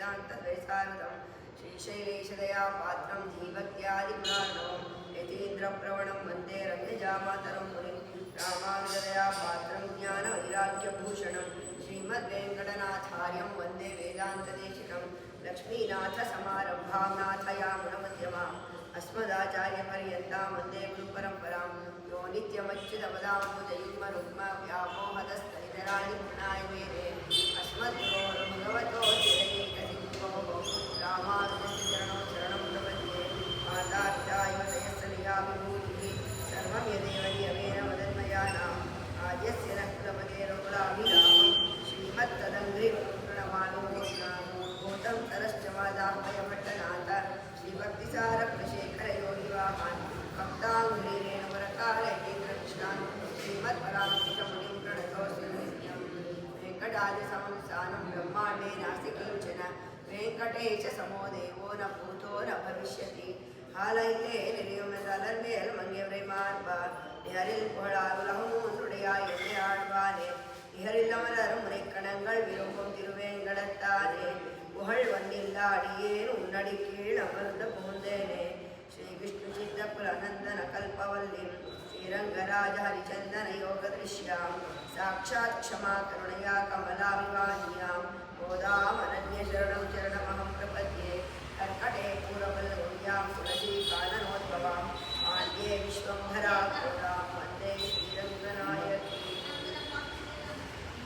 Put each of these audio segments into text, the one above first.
वेदान्तद्वैसारदं श्रीशैलेशदया पात्रं धीभक्त्यादिगुणार्णवं यतीन्द्रप्रवणं वन्दे रम्यजामातरं मुनिं रामानुजदया पात्रं ज्ञानवैराग्यभूषणं श्रीमद्वेङ्कटनाथार्यं वन्दे वेदान्तदेशिकं लक्ष्मीनाथसमारम्भां नाथयामुनमध्यमाम् अस्मदाचार्यपर्यन्तां वन्दे गुरुपरम्परां यो नित्यमच्युतपदाम्बुजयुग्मरुग्मव्यामोहदस्तनिधराणि गुणाय वेदे अस्मद्गुरोर्भगवतो चिरैकसिद्धोः रामानुजस्य चरणौ शरणं प्रपद्ये मातापिताय तयस्सनिया विभूतिः सर्वं यदेव नियमेन मदन्मयानाम् आद्यस्य नः कुलपतेरुकुलाभिरामं श्रीमत्तदङ्घ्रिप्रणमानो भूतं सरश्च मादाह्वयभट्टनाथ श्रीभक्तिसारकुलशेखरयोगिवाहान् भक्ताङ्घ्रिरेणुवरकालयेन्द्रकृष्णान् श्रीमत्परामृतमुनिं प्रणतोऽस्मि नित्यं वेङ्कटाद्रिसंस्थानं ब्रह्माण्डे नास्ति किञ्चन वेङ्कटेशसमो देवो न भूतो न भविष्यति हालैते நெறியுமென்றலர்மேல் மங்கியவரை மார்பார் நிகரில் புகழார் உலகமூன்றுடையாய் என்னை ஆழ்வானே நிகரில் அமரரும் முனைக்கணங்கள் விரும்பும் திருவேங்கடத்தானே புகழ் வந்தில்லா அடியேன் உன்னடி கீழ் அமர்ந்து புகுந்தேனே ஸ்ரீ விஷ்ணு சித்தகுலநந்தன கல்பவல்லிம் ஸ்ரீரங்கராஜ ஹரிச்சந்தன யோக திருஷ்யாம் சாட்சாத் க்ஷமா கருணையா கமலாவிவான்யாம் கோதாம் அனன்ய சரணம் சரணமகம் பிரபத்யே कर्कटे पूर्ववल्लभ्यां तुलसी काननोद्भवां आद्ये विश्वम्भरा पुरां वन्दे श्रीरङ्गनायकी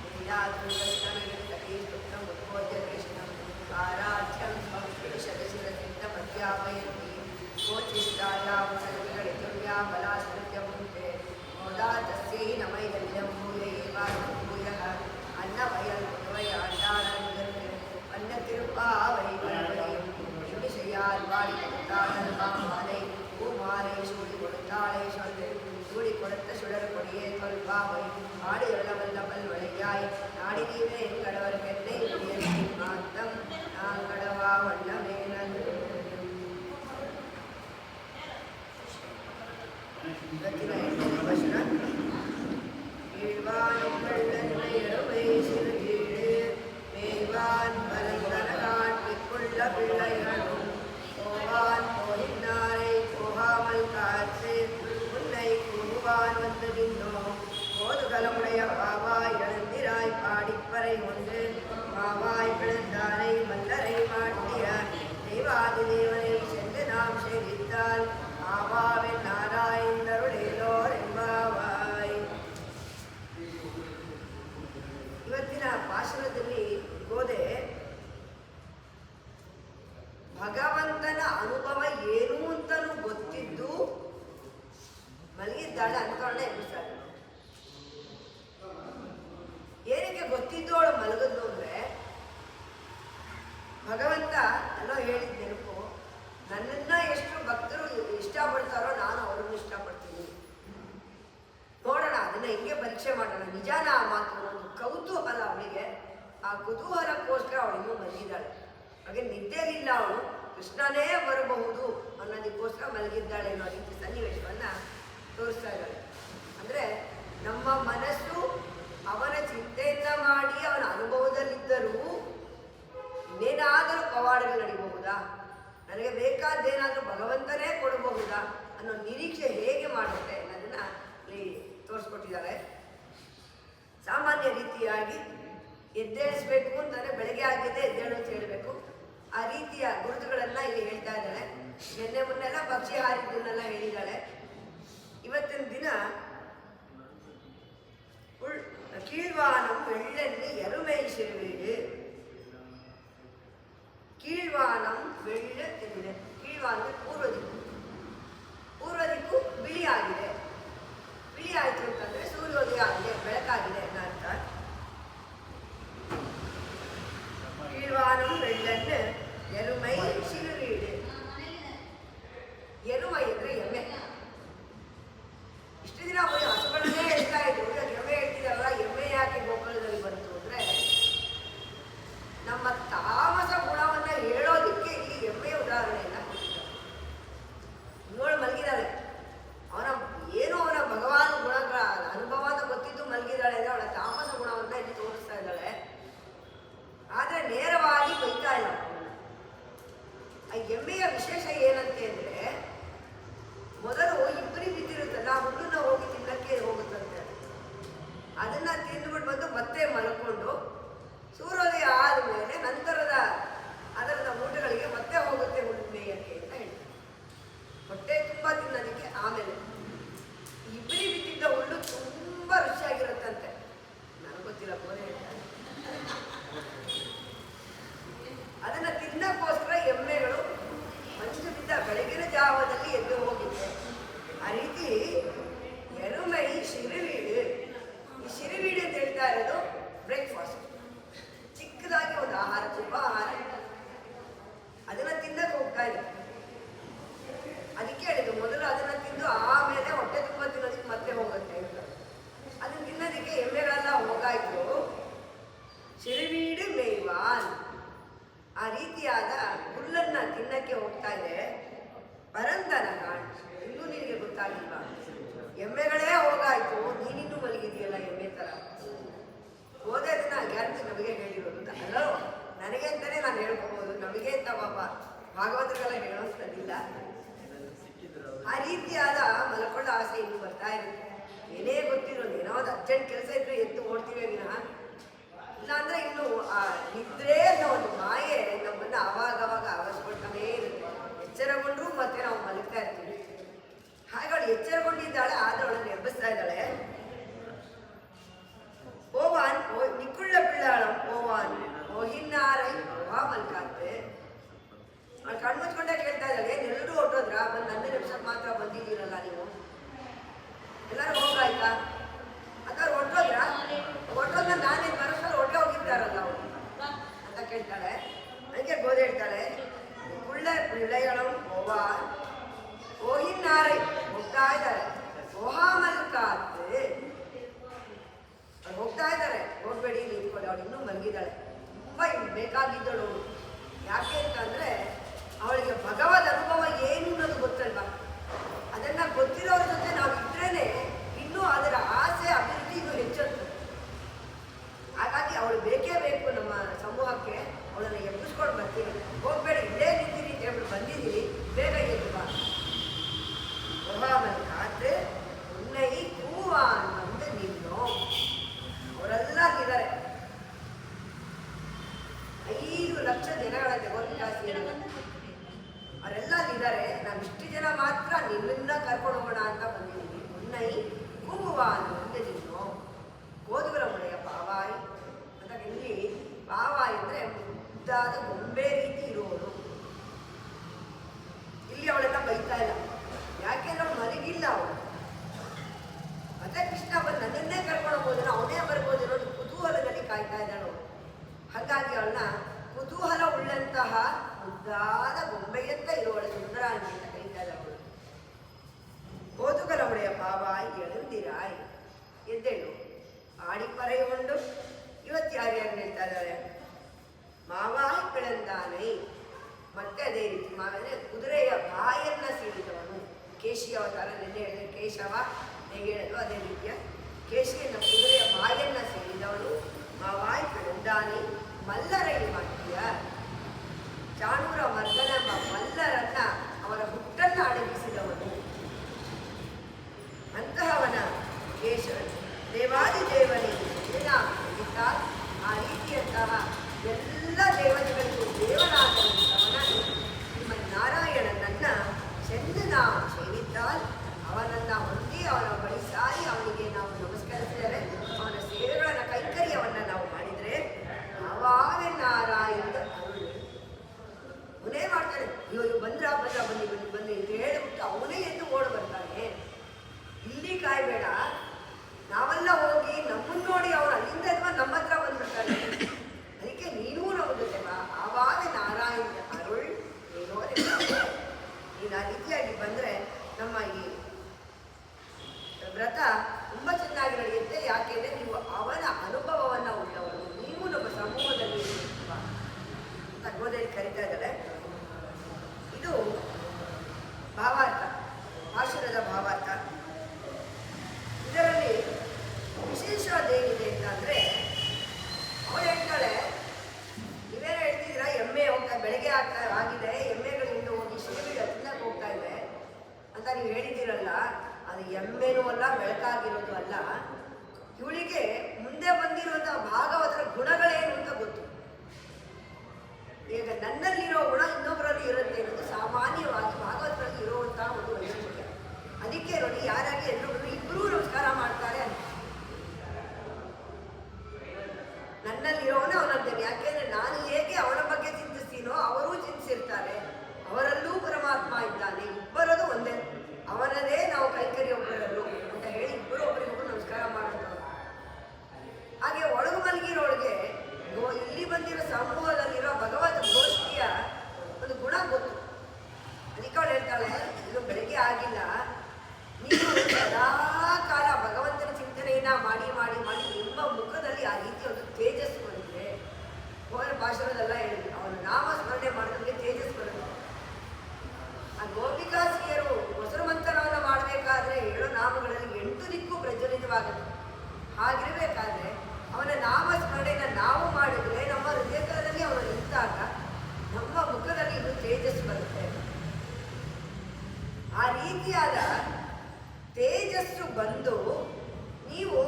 लीलाधृतस्तनगिरितटीस्तुप्तम् उद्बोध्य कृष्णं आराध्यं संस्कृतशतशिरसिद्धपद्यापयन्ति गोचिष्टायां सर्वगणितुल्या बलास्मृत्य मुक्ते मोदा तस्यै नमैदल्यं भूय एवास्मि भूयः अन्नवयल् पुनवयाण्डानन्दर्गे अन्नतिरुपावै वरवैं செய்யார்வாடி கொடுத்தாள் மாலை பூமாலை சூடி கொடுத்தாளை சொல்லு சூடி கொடுத்த சுடர் கொடியே தொல்பாவை ஆடி வல்லவல்லவல் வளையாய் நாடி நீவே எங்கடவர் கெட்டை மாத்தம் நாங்கடவா வண்ணமேனன் கீழ்வானும் வெள்ளன்மை எருமை சிறு கீழு மேய்வான் பலந்தனகாட்டிக்குள்ள பிள்ளைகளும் போவான் போகின்றாரை போகாமல் காற்று உன்னை கூவான் வந்து நின்றோம் போதுகலமுடைய பாவாய் எழுந்திராய் பாடிப்பறை ஒன்று மாவாய் பிளந்தாரை மல்லரை மாட்டிய தேவாதி தேவனை சென்று நாம் சேவித்தால் ஆவாவின் நாராயணருளேலோர் ಎಂಬಾವಾಯ್. ಇವತ್ತಿನ ಭಾಷಣದಲ್ಲಿ ಗೋದೆ ಭಗವಂತನ ಅನುಭವ ಏನು ಅಂತಲೂ ಗೊತ್ತಿದ್ದು ಮಲಗಿದ್ದಾಳೆ ಅಂದ್ಕೊಂಡೆ ಎಬ್ಬಿಸ್ತಾಳೆ. ಏನಕ್ಕೆ ಗೊತ್ತಿದ್ದು ಅವಳು ಮಲಗಿದ್ಲು ಅಂದ್ರೆ ಭಗವಂತ ಎಲ್ಲೋ ಹೇಳಿದ ನೆನಪು, ನನ್ನನ್ನ ಎಷ್ಟು ಭಕ್ತರು ಇಷ್ಟಪಡ್ತಾರೋ ನಾನು ಅವ್ರನ್ನ ಇಷ್ಟಪಡ್ತೀನಿ, ನೋಡೋಣ ಅದನ್ನ ಹಿಂಗೆ ಪರೀಕ್ಷೆ ಮಾಡೋಣ, ನಿಜಾನ ಆ ಮಾತು ಒಂದು ಕೌತೂಹಲ ಅವಳಿಗೆ. ಆ ಕುತೂಹಲಕ್ಕೋಸ್ಕರ ಅವಳು ಇನ್ನೂ ಮಲಗಿದ್ದಾಳೆ. ಹಾಗೆ ನಿದ್ದೆಲಿಲ್ಲ, ಅವಳು ಕೃಷ್ಣನೇ ಬರಬಹುದು ಅನ್ನೋದಕ್ಕೋಸ್ಕರ ಮಲಗಿದ್ದಾಳೆ ಅನ್ನೋ ರೀತಿ ಸನ್ನಿವೇಶವನ್ನ ತೋರಿಸ್ತಾ ಇದ್ದಾಳೆ. ಅಂದ್ರೆ ನಮ್ಮ ಮನಸ್ಸು ಅವನ ಚಿಂತೆಯನ್ನ ಮಾಡಿ ಅವನ ಅನುಭವದಲ್ಲಿದ್ದರೂ ಇನ್ನೇನಾದರೂ ಪವಾಡಗಳು ನಡಿಬಹುದಾ, ನನಗೆ ಬೇಕಾದ್ದೇನಾದರೂ ಭಗವಂತನೇ ಕೊಡಬಹುದಾ ಅನ್ನೋ ನಿರೀಕ್ಷೆ ಹೇಗೆ ಮಾಡುತ್ತೆ ಅನ್ನೋದನ್ನ ಇಲ್ಲಿ ತೋರಿಸ್ಕೊಟ್ಟಿದ್ದಾರೆ. ಸಾಮಾನ್ಯ ರೀತಿಯಾಗಿ ಎದ್ದೇಳಿಸ್ಬೇಕು ಅಂತಾನೆ ಬೆಳಗ್ಗೆ ಆಗಿದೆ ಎದ್ದೇಳು ಅಂತ ಹೇಳಬೇಕು. ಆ ರೀತಿಯ ಗುರುತುಗಳನ್ನ ಇಲ್ಲಿ ಹೇಳ್ತಾ ಇದ್ದಾಳೆ. ನಿನ್ನೆ ಮೊನ್ನೆಲ್ಲ ಪಕ್ಷಿ ಹಾರಿದ್ದನ್ನೆಲ್ಲ ಹೇಳಿದ್ದಾಳೆ. ಇವತ್ತಿನ ದಿನ கீழ்வானம் வெள்ளென்று எருமை சிறுவீடு. ಕೀಳ್ವಾನಂ ಬೆಳ್ಳ ತೆಗೆದೆ. ಕೀಳ್ವಾನ ಪೂರ್ವ ದಿಕ್ಕು ಬಿಳಿ ಆಗಿದೆ. ಬಿಳಿ ಆಯಿತು ಅಂತಂದ್ರೆ ಸೂರ್ಯೋದಯ ಆಗಿದೆ, ಬೆಳಕಾಗಿದೆ ಅನ್ನೋ ಅರ್ಥ. கீழ்வானம் வெள்ளன்னு எருமை சிறுவீடு. ಎರುಮೈ ಅಂದ್ರೆ ಎಮ್ಮೆ. ಇಷ್ಟು ದಿನ ಬರೀ ಹಸುಗಳನ್ನೇ ಹೇಳ್ತಾ ಇದ್ರು, ಎಮ್ಮೆ ಹೇಳ್ತಿದಾರಲ್ಲ, ಎಮ್ಮೆ ಯಾಕೆ ಗೋಕುಲದಲ್ಲಿ ಬಂತು ಅಂದ್ರೆ ನಮ್ಮ ತಾಮಸ ಗುಣವನ್ನ ಹೇಳೋದಕ್ಕೆ ಇಲ್ಲಿ ಎಮ್ಮೆಯ ಉದಾಹರಣೆಯನ್ನ ಕೊಟ್ಟಿದ್ದಾರೆ. ಆ ರೀತಿಯಾದ ಹುಲ್ಲನ್ನ ತಿನ್ನಕ್ಕೆ ಹೋಗ್ತಾ ಇದೆ. ಪರಂದನ ಕಾಣ್, ಇನ್ನೂ ನಿನಗೆ ಗೊತ್ತಾಗಿಲ್ವಾ? ಎಮ್ಮೆಗಳೇ ಹೋಗಾಯ್ತು, ನೀನಿನ್ನೂ ಮಲಗಿದೆಯಲ್ಲ ಎಮ್ಮೆ ತರ. ಹೋದ ದಿನ ಗ್ಯಾರಂಟಿ ನಮಗೆ ಹೇಳಿರೋದು ಅಲ್ಲೋ, ನನಗೆ ಅಂತಾನೆ ನಾನು ಹೇಳ್ಕೋಬಹುದು, ನಮಗೆ ಅಂತ ಪಾಪ ಭಾಗವತರಿಗೆಲ್ಲ ಹೇಳೋಷ್ಟದಿಲ್ಲ. ಆ ರೀತಿಯಾದ ಮಲ್ಕೊಳ್ಳೋ ಆಸೆ ಇನ್ನು ಬರ್ತಾ ಇರುತ್ತೆ. ಏನೇ ಗೊತ್ತಿರೋದು, ಏನೋ ಒಂದು ಅರ್ಜೆಂಟ್ ಕೆಲಸ ಇದ್ರೆ ಎದ್ದು ಓಡ್ತೀವಿ ವಿನಃ, ಇಲ್ಲಾಂದ್ರೆ ಇನ್ನು ಆ ನಿದ್ರೆ ಅನ್ನೋ ಒಂದು ಮಾಯೆ ನಮ್ಮನ್ನ ಅವಾಗವಾಗ ಆವರಿಸ್ಕೊಳ್ತಾನೇ ಇರುತ್ತೆ. ಎಚ್ಚರಗೊಂಡ್ರು ಮತ್ತೆ ನಾವು ಮಲಗ್ತಾ ಇರ್ತೀವಿ. ಹಾಗೆ ಅವಳು ಎಚ್ಚರಗೊಂಡಿದ್ದಾಳೆ, ಆದ್ರೆ ಅವಳನ್ನು ಎಬ್ಬಿಸ್ತಾ ಇದ್ದಾಳೆ. ಓವಾನ್ ನಿಕ್ಕುಳ್ಳ ಪಿಳ್ಳಾಳಂ ಓವಾನ್ ಓಹಿನ್ನಾರೈ ಓಹಾ ಮಲ್ಕಾತ್ತೆ. ಅವಳು ಕಣ್ಮುಚ್ಕೊಂಡೇ ಕೇಳ್ತಾ ಇದ್ದಾಳೆ, ಎಲ್ಲರೂ ಹೊಟ್ಟೋದ್ರ? ಬಂದು ನನ್ನ ನಿಮಿಷಕ್ಕೆ ಮಾತ್ರ ಬಂದಿದ್ದೀರಲ್ಲ ನೀವು, ಎಲ್ಲರೂ ಹೋಗಾಯ್ತಾ? ಅಥವಾ ಹೊಟ್ಟೋದ್ರ? ಹೊಟ್ಟೋದ್ರ ನಾನೇನು ಬರೋಸಲ್ಲ ಹೊಟ್ಟೆ ಹೋಗಿದ್ದಾರಲ್ಲ ಅವರು ಅಂತ ಕೇಳ್ತಾಳೆ. ಅದಕ್ಕೆ ಗೋದೆ ಹೇಳ್ತಾಳೆ, ಕುಳ್ಳ ಪಿಳ್ಳೆಗಳಂ ಓವಾನ್ ಓಹಿನ್ನಾರೈ ಹೋಗ್ತಾ ಇದ್ದಾರೆ, ಓಹಾ ಮಲ್ಕಾತ್ತೆ. ಹೋಗ್ತಾ ಇದ್ದಾರೆ, ಹೋಗ್ಬೇಡಿ ನಿಂತ್ಕೊಳ್ಳಿ. ಅವಳು ಇನ್ನೂ ಮಲಗಿದ್ದಾಳೆ, ತುಂಬ ಬೇಕಾಗಿದ್ದಳು. ಯಾಕೆ ಅಂತಂದ್ರೆ ಅವಳಿಗೆ ಭಗವದ್ ಅನುಭವ ಏನು ಅನ್ನೋದು ಗೊತ್ತಲ್ವಾ? ಅದನ್ನ ಗೊತ್ತಿರೋರ ಜೊತೆ ನಾವು ಇದ್ರೇನೆ ಇನ್ನೂ ಅದರ ಆಸೆ ಅಭಿವೃದ್ಧಿ ಇನ್ನೂ ಹೆಚ್ಚುತ್ತೆ. ಹಾಗಾಗಿ ಅವಳು ಬೇಕೇ ಬೇಕು ನಮ್ಮ ಸಮೂಹಕ್ಕೆ. ಅವಳನ್ನು ಎಬ್ಬಿಸ್ಕೊಂಡು ಬರ್ತೀವಿ, ಹೋಗ್ಬೇಡಿ ಇಲ್ಲೇ ನಿಂತೀರಿ ಅಂತ ಹೇಳ್ಬಿಟ್ಟು ಬಂದಿದ್ದೀರಿ, ಬೇಗ ಎದ್ದು ಬಾ. ಕಾತ್ರೆ ಉನ್ನೈ ಹೂವಾನ್ ಬಂದು ನಿನ್ನೋ. ಅವರೆಲ್ಲ ಇದ್ದಾರೆ, 5 ಲಕ್ಷ ಜನಗಳಂತೆ ಗೋಪಿಕಾಸಿ ಅವರೆಲ್ಲ ಇದ್ದಾರೆ. ನಾವು ಇಷ್ಟು ಜನ ಮಾತ್ರ ನಿನ್ನ ಕರ್ಕೊಂಡು ಹೋಗೋಣ ಅಂತ ಬಂದಿದ್ದೀವಿ. ಉನ್ನೈ ಹೂವಾನ್ ಬಂದು ನಿನ್ನೋ ಕೋದುಗರ ಮುಳೆಯ ಪಾವಾಯಿ ಅಂತ. ಇಲ್ಲಿ ಪಾವಾಯಿ ಅಂದ್ರೆ ಮುದ್ದಾದ ಗೊಂಬೆ ರೀತಿ ಇರುವವರು. ಇಲ್ಲಿ ಅವಳೆಲ್ಲ ಬೈತಾ ಇಲ್ಲ, ಯಾಕೆಂದ್ರೆ ಅವಳು ಮಲಗಿಲ್ಲ ಅವಳು. ಮತ್ತೆ ಕೃಷ್ಣ ಬಂದು ನನ್ನನ್ನೇ ಕರ್ಕೊಂಡು ಹೋಗೋದೇನೋ, ಅವನೇ ಬರ್ಬೋದು ಅನ್ನೋದು ಕುತೂಹಲದಲ್ಲಿ ಕಾಯ್ತಾ ಇದ್ದಾಳು. ಹಾಗಾಗಿ ಅವಳನ್ನ ಕುತೂಹಲ ಉಳ್ಳಂತಹ ಮುದ್ದಾದ ಗೊಂಬೆಯಂತ ಇರುವಳು ಸುಂದರಾಂಗಿ ಅಂತ ಕರೀತಾ ಇದ್ದವಳು. ಕೋದುಗಲ ಒಡೆಯ ಪಾವಾಯಿ ಎಳಂದಿರಾಯ್, ಎದ್ದೇಳು ಆಡಿ ಪರೆಯುಕೊಂಡು. ಇವತ್ತು ಯಾರ್ಯಾರು ಹೇಳ್ತಾ ಇದ್ದಾಳೆ? ಮಾವಾಯಿ ಬೆಳಂದಾನೈ. ಮತ್ತೆ ಅದೇ ರೀತಿ ಮಾವಂದ್ರೆ ಕುದುರೆಯ ಬಾಯನ್ನ ಸೀಳಿದವನು. ಕೇಶಿ ಅವತಾರ ನೆನ್ನೆ ಹೇಳಿದ್ರೆ ಕೇಶವ ಹೇಗೆ ಹೇಳೋದು ಅದೇ ರೀತಿಯ ಕೇಶಿಯನ್ನ ಕುದುರೆಯ ಬಾಯನ್ನ ಸೀಳಿದವನು ಮಾವಾಯಿ ಬೆಳಂದಾನಿ. ಮಲ್ಲರೈ ಮಾಡ್ತೀಯ ಚಾಣೂರ ಮರ್ದನೆಂಬ ಮಲ್ಲರನ್ನ ಅವರ ಹುಟ್ಟನ್ನ ಅಡಗಿಸಿದವನು. ಅಂತಹವನ ಕೇಶ ದೇವಾದಿ ದೇವನಿಗೆ ಆ ರೀತಿಯಂತಹ ಎಲ್ಲ ದೇವತೆಗಳಿಗೂ ದೇವನಾದಂಥವನ ಶ್ರೀಮನ್ ನಾರಾಯಣನನ್ನ ಚೆಂದು ನಾವು ಸೇವಿದ್ದಾಲ್, ಅವನನ್ನ ಹೊಂದಿ ಅವನ ಬಳಿ ಸಾರಿ ಅವನಿಗೆ ನಾವು ನಮಸ್ಕರಿಸಿದರೆ, ಅವನ ಸೇವೆಗಳನ್ನ ಕೈಂಕರ್ಯವನ್ನ ನಾವು ಮಾಡಿದರೆ ಅವಾಗೇ ನಾರಾಯಣದ ಅರುಳು ಅವನೇ ಮಾಡ್ತಾನೆ. ಇವಾಗ ಬಂದ್ರ ಬನ್ನಿ ಅಂತ ಹೇಳಿಬಿಟ್ಟು ಅವನೇ ಎದ್ದು ಓಡ್ ಬರ್ತಾನೆ. ಇಲ್ಲಿ ಕಾಯ್ಬೇಡ, ನಾವೆಲ್ಲ ಹೋಗಿ ನಮ್ಮನ್ನು ನೋಡಿ ಅವನು ಅಲ್ಲಿಂದ ಅಥವಾ ನಮ್ಮ ಹತ್ರ ಬಂದ್ಬಿಡ್ತಾನೆ. ಅದಕ್ಕೆ ನೀನೂ ನಮ್ಮ ಜೊತೆ ಬಾ, ಆವಾಗ ನಾರಾಯಣ ಅರುಳ್ ಏನೋ. ನೀನು ಆ ರೀತಿಯಾಗಿ ಬಂದರೆ ನಮ್ಮ ಈ ವ್ರತ ತುಂಬ ಚೆನ್ನಾಗಿ ನಡೆಯುತ್ತೆ. ಯಾಕೆಂದರೆ ನೀವು ಅವನ ಅನುಭವವನ್ನು ಉಳ್ಳವರು, ನೀವು ನಮ್ಮ ಸಮೂಹದಲ್ಲಿ ಅಂತ ಗೋದಲ್ಲಿ ಕರೀತಾ ಇದ್ದಾರೆ. ಇದು ಭಾವಾರ್ಥ, ಭಾಷಣದ ಭಾವಾರ್ಥ. ಇದರಲ್ಲಿ ವಿಶೇಷವಾದೇನಿದೆ ಅಂತಂದರೆ, ಅವಳು ಹೇಳ್ತಾಳೆ, ನೀವೇನು ಹೇಳ್ತಿದ್ದೀರಾ ಎಮ್ಮೆ ಹೋಗ್ತಾ ಬೆಳಗ್ಗೆ ಆಗಿದೆ, ಎಮ್ಮೆಗಳಿಂದ ಹೋಗಿ ಶಿಬಿರ ತಿನ್ನಕ್ಕೆ ಹೋಗ್ತಾ ಇದೆ ಅಂತ ನೀವು ಹೇಳಿದ್ದೀರಲ್ಲ, ಅದು ಎಮ್ಮೆನೂ ಅಲ್ಲ ಬೆಳಕಾಗಿರೋದು ಅಲ್ಲ. ಇವಳಿಗೆ ಮುಂದೆ ಬಂದಿರುವಂತಹ ಭಾಗವತರ ಗುಣಗಳೇನು ಅಂತ ಗೊತ್ತು. ಈಗ ನನ್ನಲ್ಲಿರೋ ಗುಣ ಇನ್ನೊಬ್ಬರಲ್ಲಿ ಇರುತ್ತೆ ಅನ್ನೋದು ಸಾಮಾನ್ಯವಾಗಿ ಭಾಗವತರಲ್ಲಿ ಇರುವಂತಹ ಒಂದು ವೈಶಿಷ್ಟ್ಯ. ಅದಕ್ಕೆ ನೋಡಿ, ಯಾರಾಗಿ ಎಲ್ಲರೂ ಇಬ್ಬರೂ ನಮಸ್ಕಾರ ಮಾಡ್ತಾರೆ ಅಂತ. ನನ್ನಲ್ಲಿರೋವನೇ ಅವನಂತೇನೆ. ಯಾಕೆಂದ್ರೆ ನಾನು ಹೇಗೆ ಅವನ ಬಗ್ಗೆ ಚಿಂತಿಸ್ತೀನೋ ಅವರೂ ಚಿಂತಿಸಿರ್ತಾರೆ, ಅವರಲ್ಲೂ ಪರಮಾತ್ಮ ಇದ್ದಾನೆ, ಇಬ್ಬರದು ಒಂದೇ, ಅವನದೇ ನಾವು ಕೈಕರ್ಯ ಒಬ್ಬರಲ್ಲೂ ಅಂತ ಹೇಳಿ ಇಬ್ಬರು ಒಬ್ಬರಿಗೊಬ್ಬರು ನಮಸ್ಕಾರ ಮಾಡುತ್ತವರು. ಹಾಗೆ ಒಳಗು ಮಲಗಿರೋಳಿಗೆ ಇಲ್ಲಿ ಬಂದಿರೋ ಸಮೂಹದಲ್ಲಿರೋ ಭಗವದ್ ಗೋಷ್ಠಿಯ ಒಂದು ಗುಣ ಗೊತ್ತು. ಅದಕ್ಕೆ ಅವಳು ಹೇಳ್ತಾಳೆ, ಇದು ಬೆಳಗ್ಗೆ ಆಗಿಲ್ಲ, ನೀವು ಸದಾ ಕಾಲ ಭಗವಂತನ ಚಿಂತನೆಯನ್ನ ಮಾಡಿ ಮಾಡಿ ಮಾಡಿ ನಿಮ್ಮ ಮುಖದಲ್ಲಿ ಆ ರೀತಿ ಒಂದು ತೇಜಸ್ಸು ಬಂದಿದೆ. ಹೋದ ಭಾಷಣದೆಲ್ಲ ಹೇಳಿದ್ರು, ಅವನ ನಾಮ ಬಂದು ನೀವು